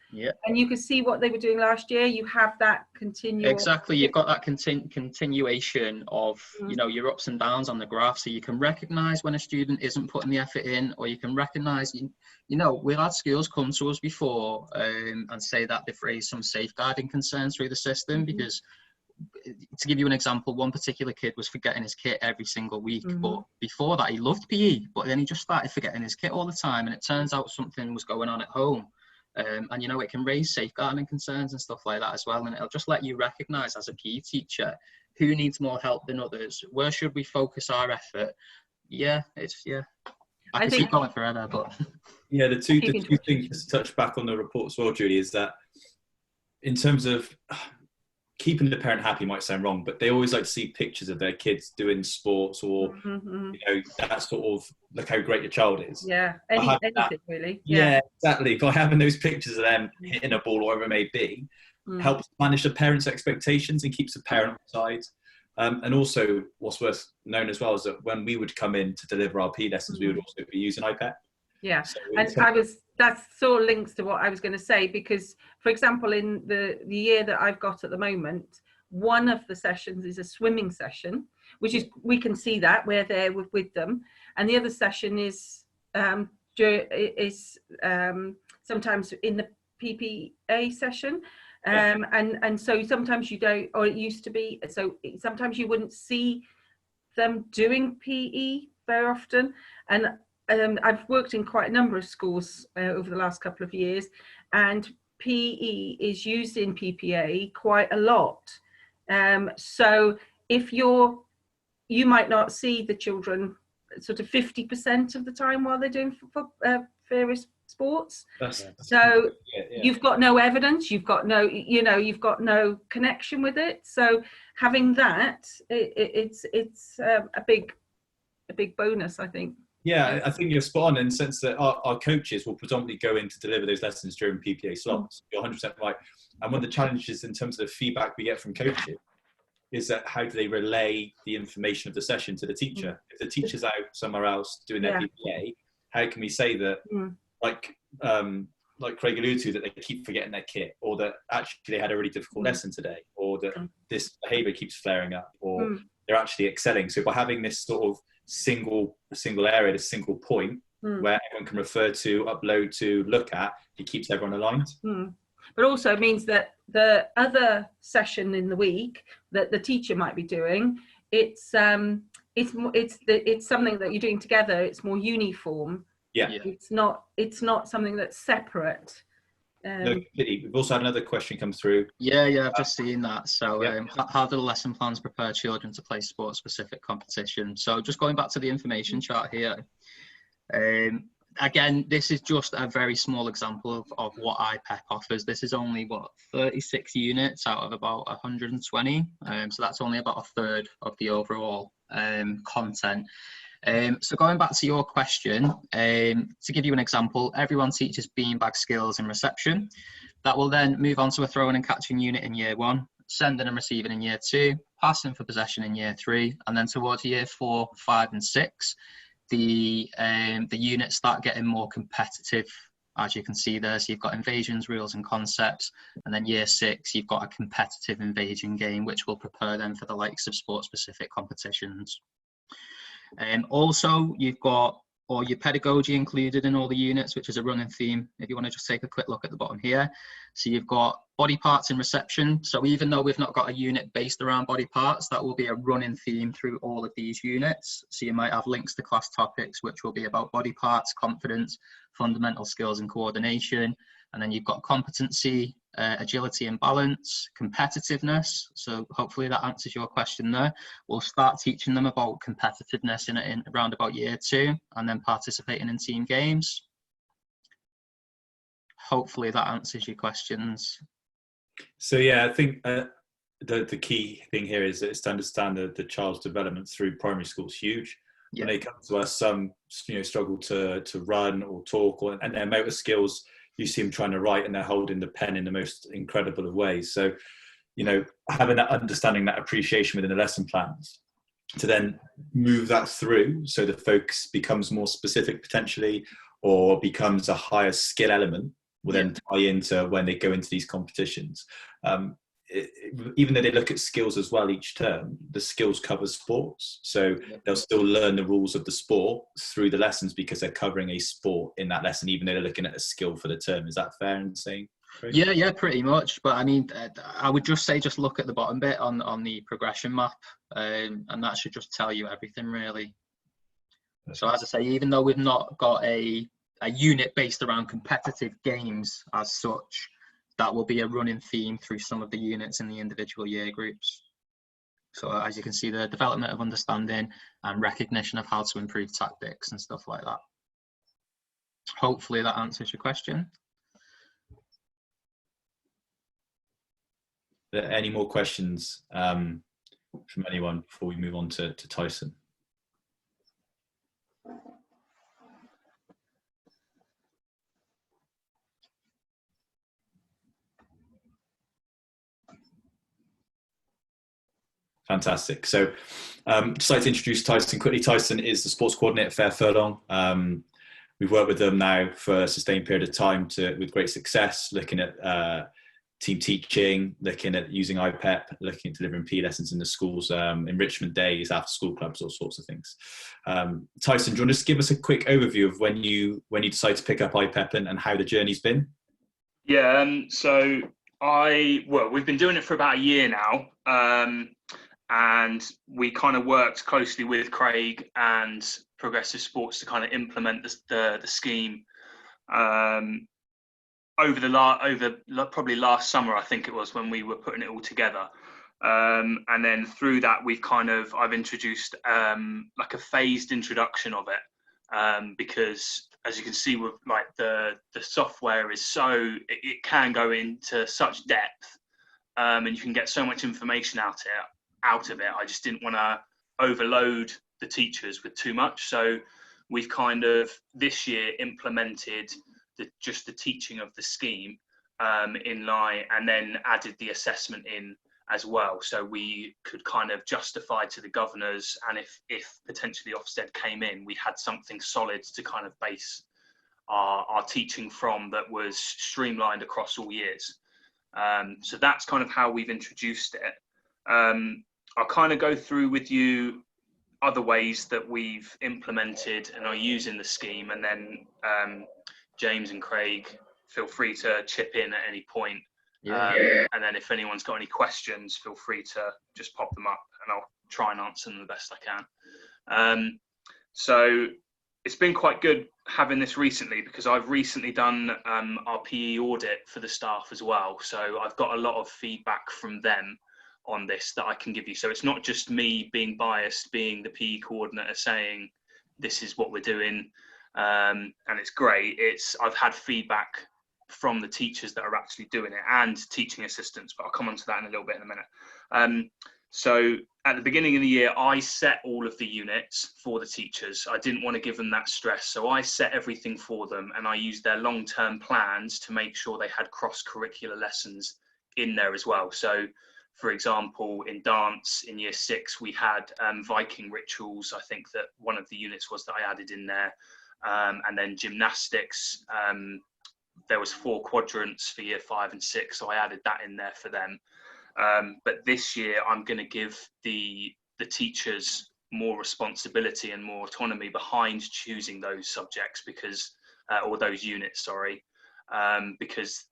Speaker 3: And you can see what they were doing last year. You have that continual.
Speaker 2: Exactly, you've got that continuation of your ups and downs on the graph, so you can recognise when a student isn't putting the effort in, or you can recognise. We've had schools come to us before and say that they've raised some safeguarding concerns through the system because. To give you an example, one particular kid was forgetting his kit every single week, but before that he loved PE, but then he just started forgetting his kit all the time, and it turns out something was going on at home. And it can raise safeguarding concerns and stuff like that as well, and it'll just let you recognise as a PE teacher who needs more help than others, where should we focus our effort. I can keep going forever, but
Speaker 1: the two things to touch back on the report as well, Julie, is that in terms of keeping the parent happy might sound wrong, but they always like to see pictures of their kids doing sports or that sort of, look how great your child is.
Speaker 3: Anything really.
Speaker 1: Exactly. By having those pictures of them hitting a ball or whatever it may be, helps manage the parents' expectations and keeps the parent side. And also what's worth knowing as well is that when we would come in to deliver our PE lessons, we would also be using iPEP. So
Speaker 3: that sort of links to what I was going to say, because for example in the year that I've got at the moment, one of the sessions is a swimming session, which is, we can see that we're there with them, and the other session is sometimes in the PPA session, and so sometimes you don't, or it used to be, so sometimes you wouldn't see them doing PE very often. And I've worked in quite a number of schools over the last couple of years, and PE is used in PPA quite a lot. So if you might not see the children sort of 50% of the time while they're doing various sports. So you've got no evidence, you've got no connection with it. So having that, it's a big bonus, I think.
Speaker 1: Yeah, I think you're spot on in the sense that our coaches will predominantly go in to deliver those lessons during PPA slots. You're 100% right. And one of the challenges in terms of the feedback we get from coaches is that how do they relay the information of the session to the teacher? If the teacher's out somewhere else doing their PPA, how can we say that, like Craig alluded to, that they keep forgetting their kit, or that actually they had a really difficult lesson today, or that this behaviour keeps flaring up, or they're actually excelling. So by having this sort of single area, this single point where everyone can refer to, upload to, look at, it keeps everyone aligned.
Speaker 3: But also it means that the other session in the week that the teacher might be doing, it's something that you're doing together. It's more uniform.
Speaker 1: Yeah.
Speaker 3: It's not something that's separate.
Speaker 1: No, completely. We've also had another question come through.
Speaker 2: Yeah, I've just seen that. So how do the lesson plans prepare children to play sport-specific competition? So just going back to the information chart here, again, this is just a very small example of what iPEP offers. This is only, 36 units out of about 120. So that's only about a third of the overall content. So going back to your question, to give you an example, everyone teaches beanbag skills in reception. That will then move on to a throwing and catching unit in year 1, sending and receiving in year 2, passing for possession in year 3, and then towards year 4, 5, and 6, the units start getting more competitive, as you can see there. So you've got invasions, rules, and concepts, and then year 6, you've got a competitive invasion game, which will prepare them for the likes of sport-specific competitions. Also, you've got all your pedagogy included in all the units, which is a running theme. If you want to just take a quick look at the bottom here. So you've got body parts in reception. So even though we've not got a unit based around body parts, that will be a running theme through all of these units. So you might have links to class topics, which will be about body parts, confidence, fundamental skills and coordination. And then you've got competency, agility and balance, competitiveness. So hopefully that answers your question there. We'll start teaching them about competitiveness in around about year 2, and then participating in team games. Hopefully that answers your questions.
Speaker 1: So yeah, I think the key thing here is that it's to understand the child's development through primary school is huge. When they come to us, some struggle to run or talk, and their motor skills, you see them trying to write and they're holding the pen in the most incredible of ways. So, having that understanding, that appreciation within the lesson plans, to then move that through so the focus becomes more specific potentially, or becomes a higher skill element, will then tie into when they go into these competitions. Even though they look at skills as well each term, the skills cover sports. So they'll still learn the rules of the sport through the lessons because they're covering a sport in that lesson, even though they're looking at a skill for the term. Is that fair in saying?
Speaker 2: Yeah, pretty much. But I mean, I would just say, just look at the bottom bit on the progression map, and that should just tell you everything really. So as I say, even though we've not got a unit based around competitive games as such, that will be a running theme through some of the units in the individual year groups. So as you can see, the development of understanding and recognition of how to improve tactics and stuff like that. Hopefully that answers your question.
Speaker 1: Are there any more questions from anyone before we move on to Tyson? Fantastic. So just like to introduce Tyson quickly. Tyson is the sports coordinator at Fair Furlong. We've worked with them now for a sustained period of time with great success, looking at team teaching, looking at using iPEP, looking at delivering PE lessons in the schools, enrichment days, after school clubs, all sorts of things. Tyson, do you want to just give us a quick overview of when you decided to pick up iPEP and how the journey's been?
Speaker 5: Yeah, so we've been doing it for about a year now. And we kind of worked closely with Craig and Progressive Sports to kind of implement the scheme over probably last summer, I think it was, when we were putting it all together. And then through that, I've introduced like a phased introduction of it, because as you can see, with like the software is it can go into such depth, and you can get so much information out of it. I just didn't want to overload the teachers with too much. So we've kind of this year implemented just the teaching of the scheme in line, and then added the assessment in as well. So we could kind of justify to the governors, and if potentially Ofsted came in, we had something solid to kind of base our teaching from that was streamlined across all years. So that's kind of how we've introduced it. I'll kind of go through with you other ways that we've implemented and are using the scheme, and then James and Craig, feel free to chip in at any point. And then if anyone's got any questions, feel free to just pop them up and I'll try and answer them the best I can. So it's been quite good having this recently, because I've recently done our PE audit for the staff as well. So I've got a lot of feedback from them on this that I can give you. So it's not just me being biased, being the PE coordinator saying this is what we're doing, and it's great. I've had feedback from the teachers that are actually doing it and teaching assistants, but I'll come on to that in a little bit in a minute. So at the beginning of the year, I set all of the units for the teachers. I didn't want to give them that stress. So I set everything for them, and I used their long-term plans to make sure they had cross-curricular lessons in there as well. So for example, in dance in year 6, we had Viking rituals. I think that one of the units was that I added in there. And then gymnastics, there was 4 quadrants for year 5 and 6. So I added that in there for them. But this year I'm going to give the teachers more responsibility and more autonomy behind choosing those subjects, because, or those units, sorry, because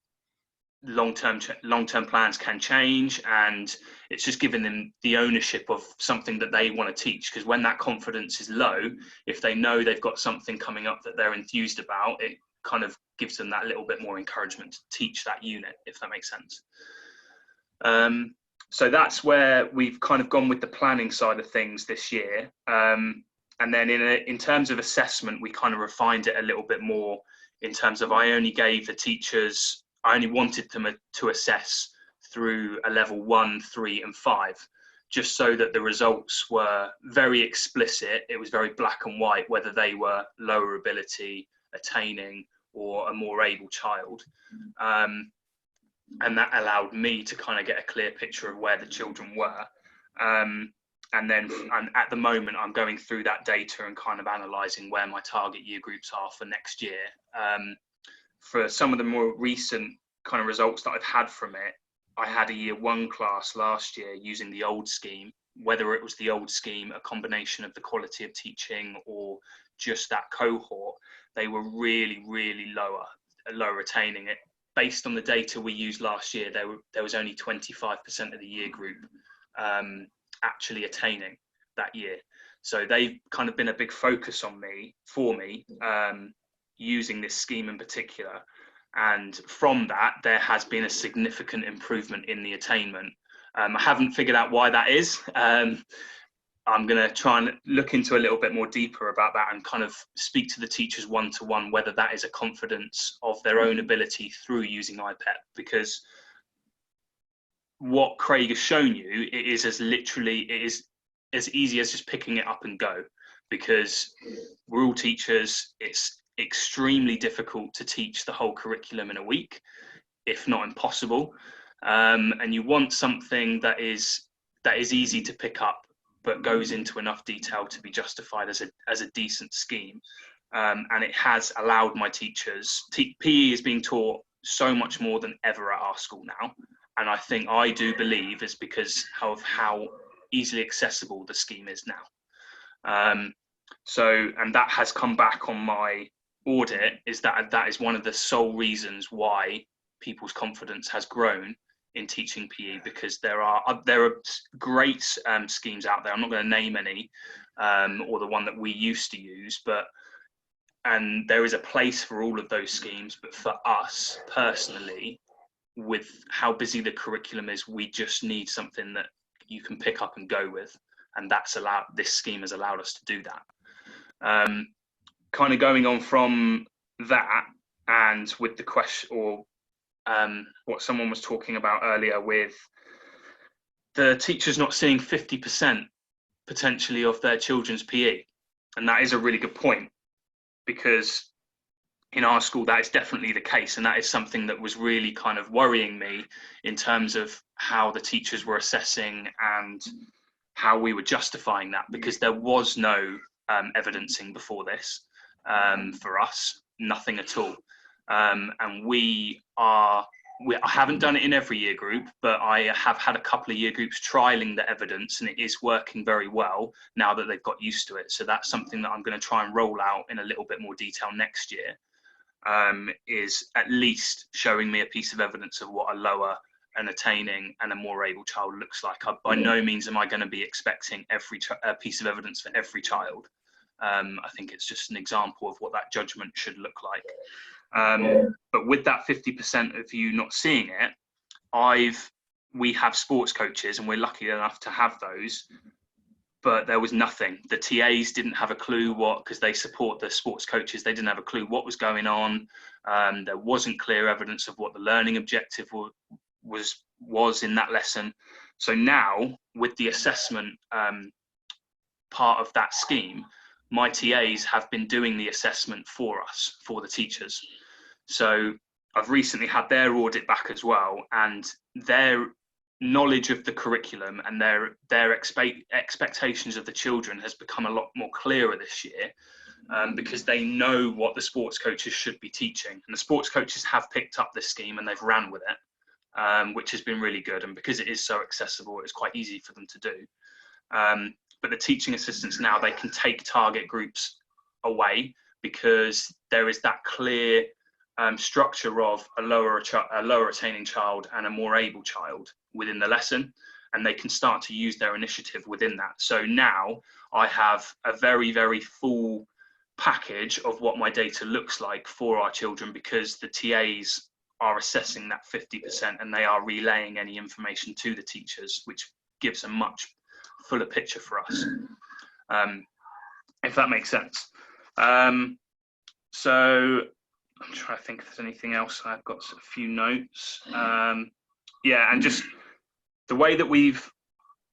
Speaker 5: long-term plans can change, and it's just giving them the ownership of something that they want to teach. Because when that confidence is low, if they know they've got something coming up that they're enthused about, it kind of gives them that little bit more encouragement to teach that unit, if that makes sense. So that's where we've kind of gone with the planning side of things this year. And then in terms of assessment, we kind of refined it a little bit more in terms of I only wanted them to assess through a level 1, 3 and 5, just so that the results were very explicit. It was very black and white, whether they were lower ability, attaining, or a more able child. And that allowed me to kind of get a clear picture of where the children were. And at the moment, I'm going through that data and kind of analysing where my target year groups are for next year. For some of the more recent kind of results that I've had from it, I had a year 1 class last year using the old scheme. Whether it was the old scheme, a combination of the quality of teaching, or just that cohort, they were really, really lower attaining it. Based on the data we used last year, there was only 25% of the year group actually attaining that year. So they've kind of been a big focus for me, using this scheme in particular. And from that, there has been a significant improvement in the attainment. I haven't figured out why that is. I'm going to try and look into a little bit more deeper about that and kind of speak to the teachers one-to-one, whether that is a confidence of their own ability through using iPEP. Because what Craig has shown you, it is as easy as just picking it up and go. Because we're all teachers, it's extremely difficult to teach the whole curriculum in a week, if not impossible. And you want something that is easy to pick up, but goes into enough detail to be justified as a decent scheme. And it has allowed my teachers, PE is being taught so much more than ever at our school now. And I do believe it's because of how easily accessible the scheme is now. And that has come back on my audit, is that is one of the sole reasons why people's confidence has grown in teaching PE, because there are great schemes out there. I'm not going to name any, or the one that we used to use, and there is a place for all of those schemes. But for us personally, with how busy the curriculum is, we just need something that you can pick up and go with, and this scheme has allowed us to do that. Kind of going on from that, and with the question, or what someone was talking about earlier, with the teachers not seeing 50% potentially of their children's PE. And that is a really good point, because in our school, that is definitely the case. And that is something that was really kind of worrying me in terms of how the teachers were assessing and how we were justifying that, because there was no evidencing before this for us, nothing at all. And I haven't done it in every year group, but I have had a couple of year groups trialing the evidence, and it is working very well now that they've got used to it. So that's something that I'm going to try and roll out in a little bit more detail next year, is at least showing me a piece of evidence of what a lower and attaining and a more able child looks like. By no means am I going to be expecting every piece of evidence for every child. I think it's just an example of what that judgment should look like. But with that 50% of you not seeing it, we have sports coaches, and we're lucky enough to have those, but there was nothing. The TAs didn't have a clue because they support the sports coaches, they didn't have a clue what was going on. There wasn't clear evidence of what the learning objective was in that lesson. So now, with the assessment part of that scheme, my TAs have been doing the assessment for us, for the teachers. So I've recently had their audit back as well, and their knowledge of the curriculum and their expectations of the children has become a lot more clearer this year, because they know what the sports coaches should be teaching. And the sports coaches have picked up this scheme and they've ran with it, which has been really good. And because it is so accessible, it's quite easy for them to do. But the teaching assistants now, they can take target groups away, because there is that clear structure of a lower attaining child and a more able child within the lesson, and they can start to use their initiative within that. So now I have a very, very full package of what my data looks like for our children, because the TAs are assessing that 50% and they are relaying any information to the teachers, which gives a much fuller picture for us, if that makes sense. So I'm trying to think if there's anything else. I've got a few notes. Yeah, and just the way that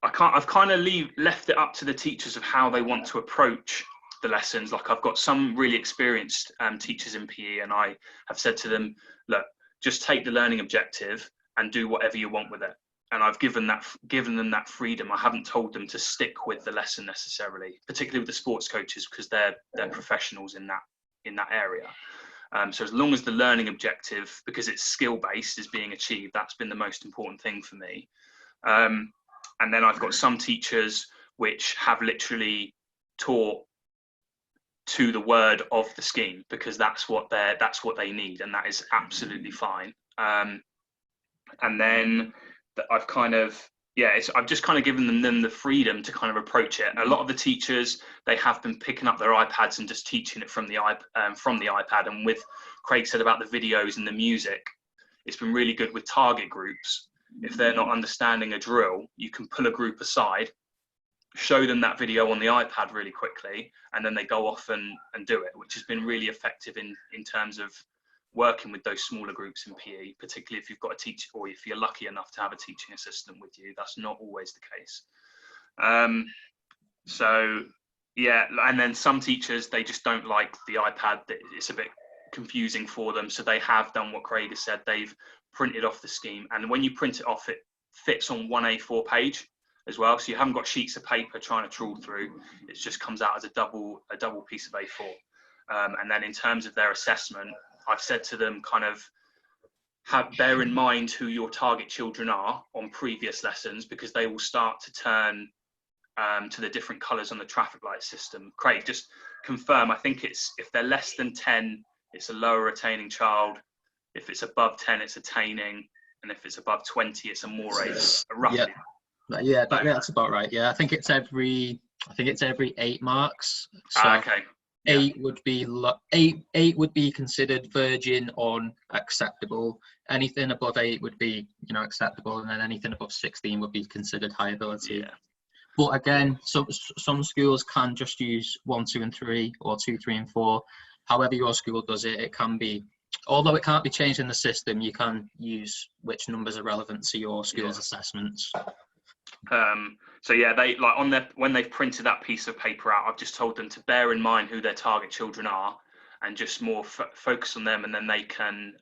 Speaker 5: I've kind of left it up to the teachers of how they want to approach the lessons. Like, I've got some really experienced teachers in PE, and I have said to them, look, just take the learning objective and do whatever you want with it. And I've given them that freedom. I haven't told them to stick with the lesson necessarily, particularly with the sports coaches, because they're professionals in that area. So as long as the learning objective, because it's skill-based, is being achieved, that's been the most important thing for me. And then I've got some teachers which have literally taught to the word of the scheme, because that's what they need, and that is absolutely fine. And then I've just kind of given them the freedom to kind of approach it. A lot of the teachers, they have been picking up their iPads and just teaching it from the iPad. And with Craig said about the videos and the music, it's been really good with target groups. If they're not understanding a drill, you can pull a group aside, show them that video on the iPad really quickly, and then they go off and do it, which has been really effective in terms of working with those smaller groups in PE, particularly if you've got a teacher, or if you're lucky enough to have a teaching assistant with you. That's not always the case. So yeah, and then some teachers, they just don't like the iPad. It's a bit confusing for them, so they have done what Craig has said. They've printed off the scheme, and when you print it off, it fits on one A4 page as well, so you haven't got sheets of paper trying to trawl through. It just comes out as a double piece of A4. And then in terms of their assessment, I've said to them, kind of bear in mind who your target children are on previous lessons, because they will start to turn to the different colours on the traffic light system. Craig, just confirm, I think it's, if they're less than 10, it's a lower attaining child. If it's above 10, it's attaining. And if it's above 20, it's a more able, roughly.
Speaker 2: Yeah, that's about right. Yeah, I think it's every 8 marks. So
Speaker 5: okay. Yeah.
Speaker 2: 8 would be considered virgin on acceptable. Anything above 8 would be, acceptable, and then anything above 16 would be considered high ability.
Speaker 5: Yeah.
Speaker 2: But again, some schools can just use 1, 2, and 3, or 2, 3, and 4. However your school does it, it can be, although it can't be changed in the system, you can use which numbers are relevant to your school's assessments.
Speaker 5: So yeah, they when they've printed that piece of paper out, I've just told them to bear in mind who their target children are, and just more focus on them, and then they can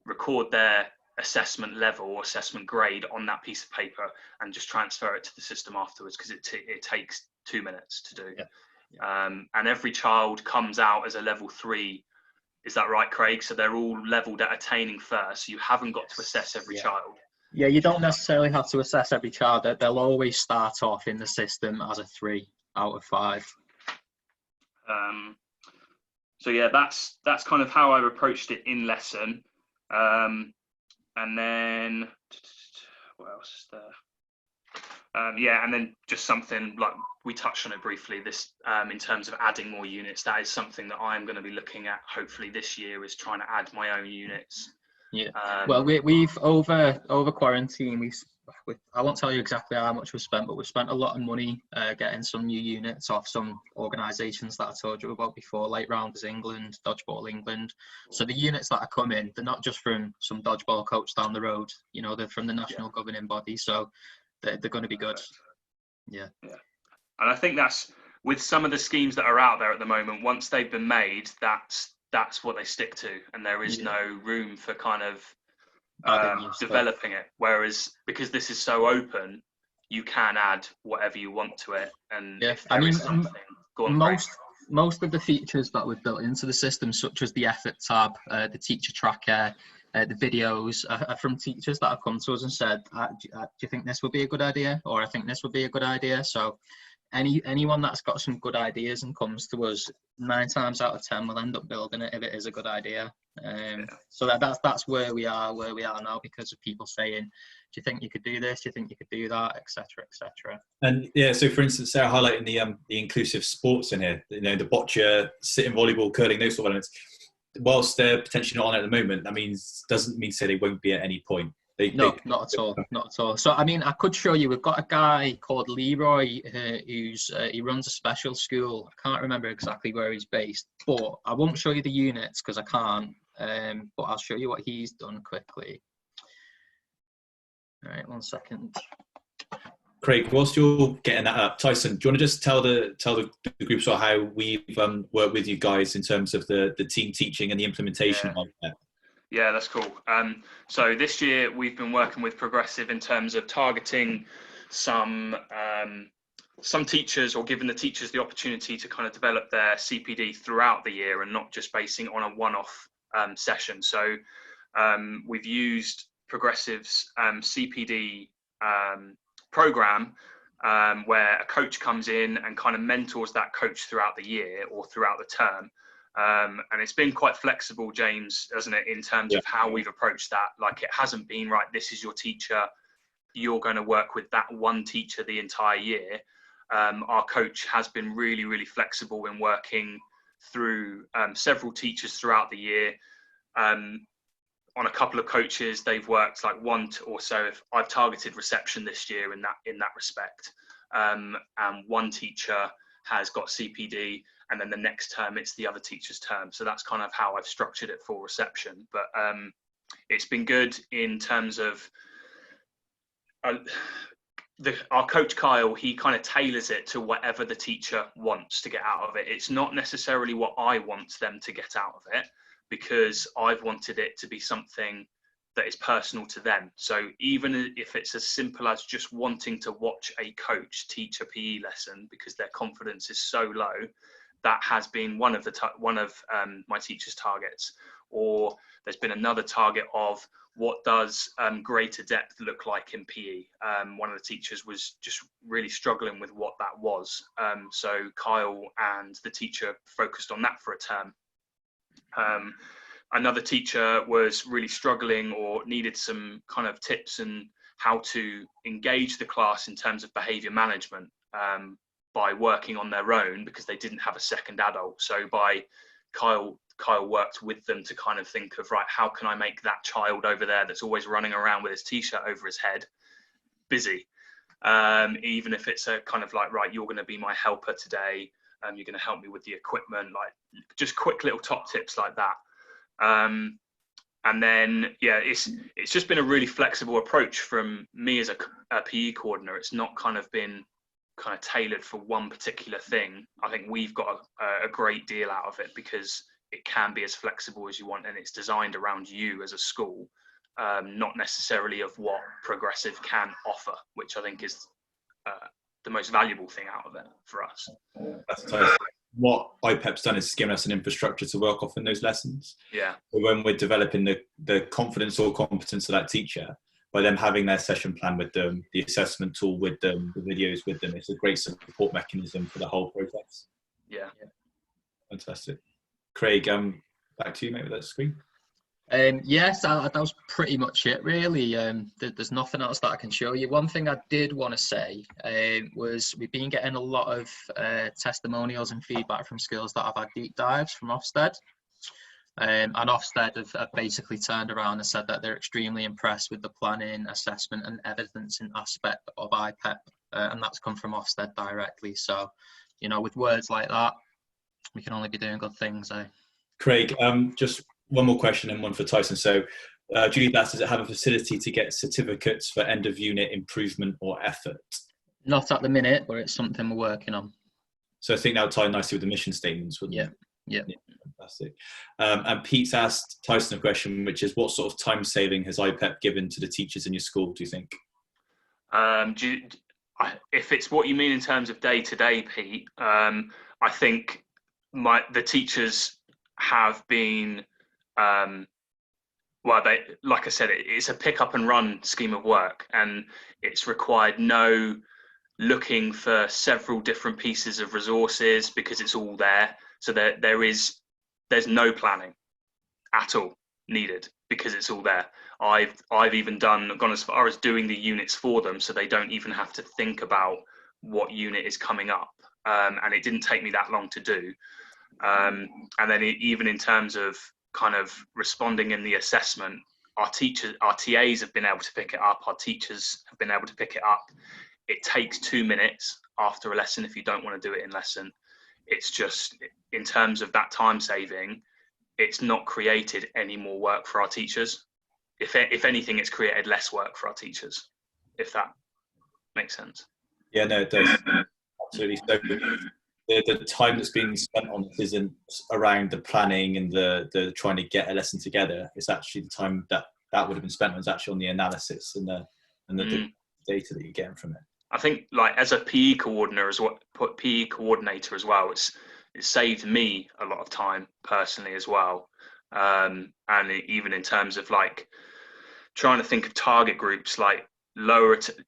Speaker 5: record their assessment level or assessment grade on that piece of paper and just transfer it to the system afterwards, because it takes 2 minutes to do. And every child comes out as a level 3. Is that right, Craig? So they're all leveled at attaining first. So you haven't got to assess every child.
Speaker 2: Yeah, you don't necessarily have to assess every child. They'll always start off in the system as a 3 out of 5.
Speaker 5: So yeah, that's kind of how I've approached it in lesson. And then what else is there? Yeah, and then just something like we touched on it briefly, this in terms of adding more units. That is something that I'm going to be looking at hopefully this year, is trying to add my own units.
Speaker 2: Yeah. Well, we've over quarantine, I won't tell you exactly how much we've spent, but we've spent a lot of money getting some new units off some organisations that I told you about before, Late Rounders England, Dodgeball England. So the units that are coming, they're not just from some dodgeball coach down the road, you know, they're from the national governing body. So they're going to be good. Yeah.
Speaker 5: And I think that's, with some of the schemes that are out there at the moment, once they've been made, that's what they stick to, and there is no room for kind of developing it. Whereas because this is so open, you can add whatever you want to it. And I mean,
Speaker 2: most of the features that we've built into the system, such as the effort tab, the teacher tracker, the videos, are from teachers that have come to us and said, do you think this would be a good idea? Or I think this would be a good idea. So anyone that's got some good ideas and comes to us, 9 times out of 10 we'll end up building it if it is a good idea. So that's where we are now, because of people saying, do you think you could do this, do you think you could do that, etc.
Speaker 1: And yeah, so for instance, Sarah highlighting the inclusive sports in here, you know, the boccia, sitting volleyball, curling, those sort of elements. Whilst they're potentially not on at the moment, that doesn't mean to say they won't be at any point.
Speaker 2: Not at all. So I mean, I could show you. We've got a guy called Leroy he runs a special school. I can't remember exactly where he's based, but I won't show you the units because I can't. But I'll show you what he's done quickly. All right, 1 second.
Speaker 1: Craig, whilst you're getting that up, Tyson, do you want to just tell the group sort of how we've worked with you guys in terms of the team teaching and the implementation of that?
Speaker 5: Yeah, that's cool. So this year we've been working with Progressive in terms of targeting some teachers, or giving the teachers the opportunity to kind of develop their CPD throughout the year and not just basing on a one-off session. So we've used Progressive's CPD program where a coach comes in and kind of mentors that coach throughout the year or throughout the term. And it's been quite flexible, James, hasn't it, in terms of how we've approached that. Like, it hasn't been, right, this is your teacher, you're going to work with that one teacher the entire year. Our coach has been really, really flexible in working through several teachers throughout the year. On a couple of coaches, they've worked like 1 or so. If I've targeted reception this year in that respect, and one teacher has got CPD, and then the next term it's the other teacher's term. So that's kind of how I've structured it for reception. But it's been good in terms of our coach Kyle. He kind of tailors it to whatever the teacher wants to get out of it. It's not necessarily what I want them to get out of it, because I've wanted it to be something that is personal to them. So even if it's as simple as just wanting to watch a coach teach a PE lesson because their confidence is so low, that has been one of my teachers' targets. Or there's been another target of, what does greater depth look like in PE? One of the teachers was just really struggling with what that was. So Kyle and the teacher focused on that for a term. Another teacher was really struggling or needed some kind of tips on how to engage the class in terms of behaviour management by working on their own, because they didn't have a second adult. So Kyle worked with them to kind of think of, right, how can I make that child over there that's always running around with his t-shirt over his head busy? Even if it's a kind of like, right, you're going to be my helper today. You're going to help me with the equipment, like just quick little top tips like that. And then, yeah, it's just been a really flexible approach from me as a PE coordinator. It's not kind of been kind of tailored for one particular thing, I think we've got a great deal out of it, because it can be as flexible as you want, and it's designed around you as a school, not necessarily of what Progressive can offer, which I think is the most valuable thing out of it for us.
Speaker 1: That's nice. What iPEP's done is given us an infrastructure to work off in those lessons.
Speaker 5: Yeah.
Speaker 1: So when we're developing the confidence or competence of that teacher, by them having their session plan with them, the assessment tool with them, the videos with them, it's a great support mechanism for the whole process.
Speaker 5: Yeah.
Speaker 1: Fantastic. Craig, back to you, mate, with that screen.
Speaker 2: Yes, that was pretty much it, really. There's nothing else that I can show you. One thing I did want to say was we've been getting a lot of testimonials and feedback from schools that have had deep dives from Ofsted. And Ofsted have basically turned around and said that they're extremely impressed with the planning, assessment and evidencing aspect of iPEP. And that's come from Ofsted directly. So, you know, with words like that, we can only be doing good things.
Speaker 1: Craig, just one more question and one for Tyson. So, Julie asks, does it have a facility to get certificates for end of unit improvement or effort?
Speaker 2: Not at the minute, but it's something we're working on.
Speaker 1: So I think that would tie nicely with the mission statements, wouldn't it?
Speaker 2: Yeah.
Speaker 1: Fantastic. And Pete's asked Tyson a question, which is, what sort of time saving has iPEP given to the teachers in your school, do you think?
Speaker 5: If it's what you mean in terms of day to day, Pete, I think the teachers have been, like I said, it's a pick up and run scheme of work, and it's required no looking for several different pieces of resources, because it's all there. So there's no planning at all needed, because it's all there. I've even gone as far as doing the units for them, so they don't even have to think about what unit is coming up. And it didn't take me that long to do. And then even in terms of kind of responding in the assessment, our TAs have been able to pick it up. Our teachers have been able to pick it up. It takes 2 minutes after a lesson if you don't want to do it in lesson. It's just, in terms of that time saving, it's not created any more work for our teachers. If anything, it's created less work for our teachers, if that makes sense.
Speaker 1: Yeah, no, it does. Absolutely. So the time that's being spent on this isn't around the planning and the trying to get a lesson together. It's actually the time that would have been spent was actually on the analysis and the data that you're getting from it.
Speaker 5: I think, like, as a PE coordinator as well, it saved me a lot of time personally as well. And even in terms of like trying to think of target groups, like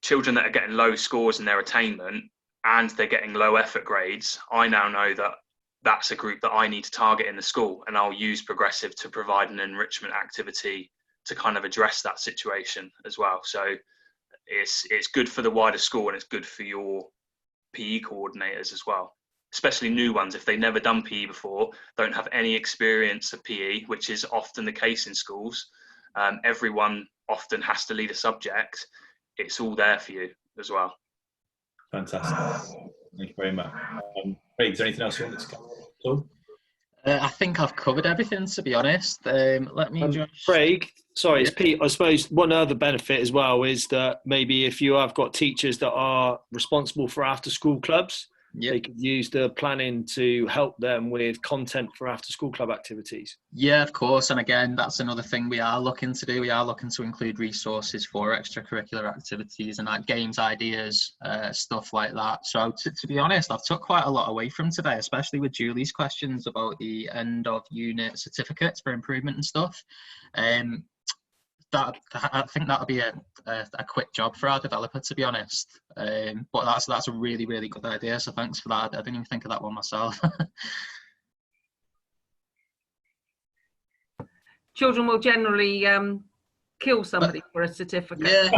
Speaker 5: children that are getting low scores in their attainment and they're getting low effort grades, I now know that that's a group that I need to target in the school, and I'll use Progressive to provide an enrichment activity to kind of address that situation as well. So it's good for the wider school, and it's good for your PE coordinators as well, especially new ones. If they've never done PE before, don't have any experience of PE, which is often the case in schools. Everyone often has to lead a subject. It's all there for you as well.
Speaker 1: Fantastic. Thank you very much. Craig, is there anything else you wanted to cover?
Speaker 2: I think I've covered everything, to be honest. Let me just...
Speaker 6: Craig, sorry, it's Pete. I suppose one other benefit as well is that maybe if you have got teachers that are responsible for after-school clubs, they could use the planning to help them with content for after-school club activities.
Speaker 2: Yeah, of course. And again, that's another thing we are looking to do. We are looking to include resources for extracurricular activities and like games ideas, stuff like that. So to be honest, I've took quite a lot away from today, especially with Julie's questions about the end of unit certificates for improvement and stuff. I think that'll be a quick job for our developer, to be honest. But that's a really, really good idea. So thanks for that. I didn't even think of that one myself.
Speaker 3: Children will generally kill somebody for a certificate.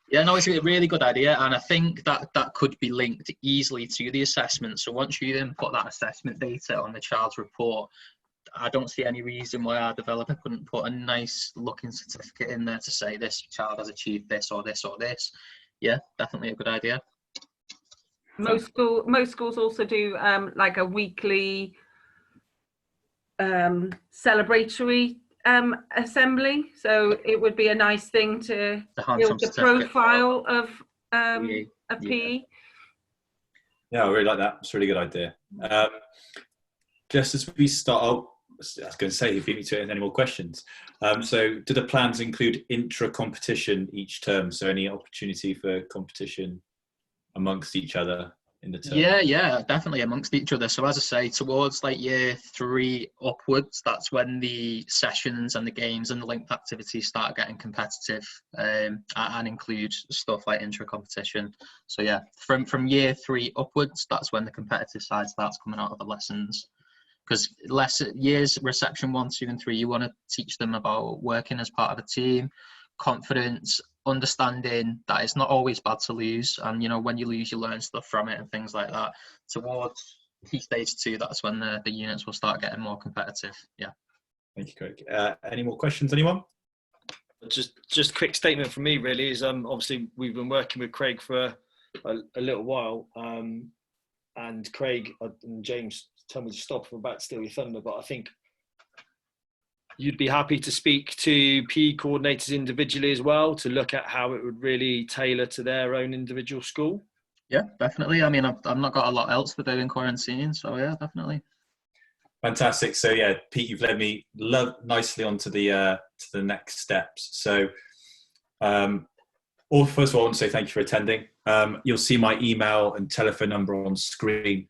Speaker 2: Yeah, no, it's a really good idea, and I think that could be linked easily to the assessment. So once you then put that assessment data on the child's report, I don't see any reason why our developer couldn't put a nice looking certificate in there to say this child has achieved this or this or this. Yeah, definitely a good idea.
Speaker 3: Most schools also do like a weekly celebratory assembly. So it would be a nice thing to build the profile of a PE.
Speaker 1: Yeah, I really like that. It's a really good idea. Just as we start, I was going to say, if you need to any more questions. So do the plans include intra-competition each term? So any opportunity for competition amongst each other in the term?
Speaker 2: Yeah, definitely amongst each other. So as I say, towards like year 3 upwards, that's when the sessions and the games and the linked activities start getting competitive, and include stuff like intra-competition. So yeah, from year 3 upwards, that's when the competitive side starts coming out of the lessons. Because years reception 1, 2 and 3, you want to teach them about working as part of a team, confidence, understanding that it's not always bad to lose, and you know, when you lose you learn stuff from it and things like that. Towards key stage 2, that's when the units will start getting more competitive. Yeah.
Speaker 1: Thank you, Craig. Any more questions, anyone?
Speaker 6: Just a quick statement from me really is obviously we've been working with Craig for a little while, and Craig and James tell me to stop if I'm about to steal your thunder, but I think you'd be happy to speak to PE coordinators individually as well to look at how it would really tailor to their own individual school.
Speaker 2: Yeah, definitely. I mean, I've not got a lot else to do in quarantine, so yeah, definitely.
Speaker 1: Fantastic. So yeah, Pete, you've led me nicely onto the next steps. So, first of all, I want to say thank you for attending. You'll see my email and telephone number on screen.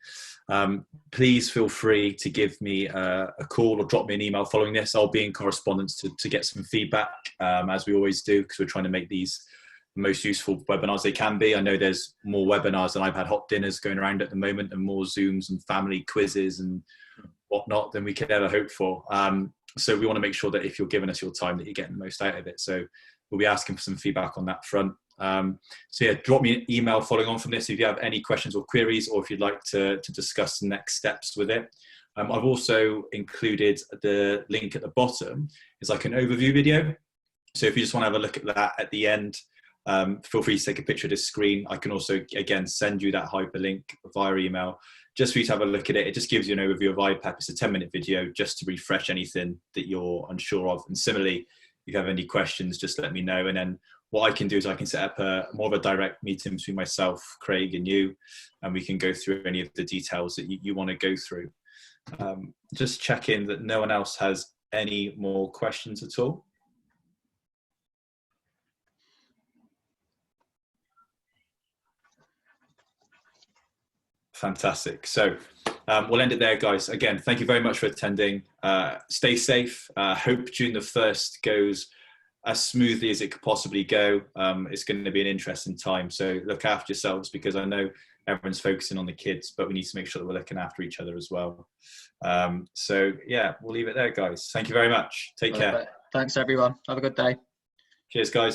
Speaker 1: Please feel free to give me a call or drop me an email following this. I'll be in correspondence to get some feedback, as we always do, because we're trying to make these the most useful webinars they can be. I know there's more webinars than I've had hot dinners going around at the moment, and more Zooms and family quizzes and whatnot than we could ever hope for. So we want to make sure that if you're giving us your time, that you're getting the most out of it. So we'll be asking for some feedback on that front. So yeah, drop me an email following on from this if you have any questions or queries, or if you'd like to discuss the next steps with it. I've also included the link at the bottom. It's like an overview video. So if you just want to have a look at that at the end, feel free to take a picture of this screen. I can also, again, send you that hyperlink via email just for you to have a look at it. It just gives you an overview of iPEP. It's a 10-minute video just to refresh anything that you're unsure of. And similarly, if you have any questions, just let me know. And then what I can do is I can set up more of a direct meeting between myself, Craig, and you, and we can go through any of the details that you want to go through. Just check in that no one else has any more questions at all. Fantastic. So we'll end it there, guys. Again, thank you very much for attending. Stay safe. Hope June the 1st goes as smoothly as it could possibly go. It's going to be an interesting time. So look after yourselves, because I know everyone's focusing on the kids, but we need to make sure that we're looking after each other as well. So yeah, we'll leave it there, guys. Thank you very much. Take care.
Speaker 2: Thanks, everyone. Have a good day.
Speaker 1: Cheers, guys.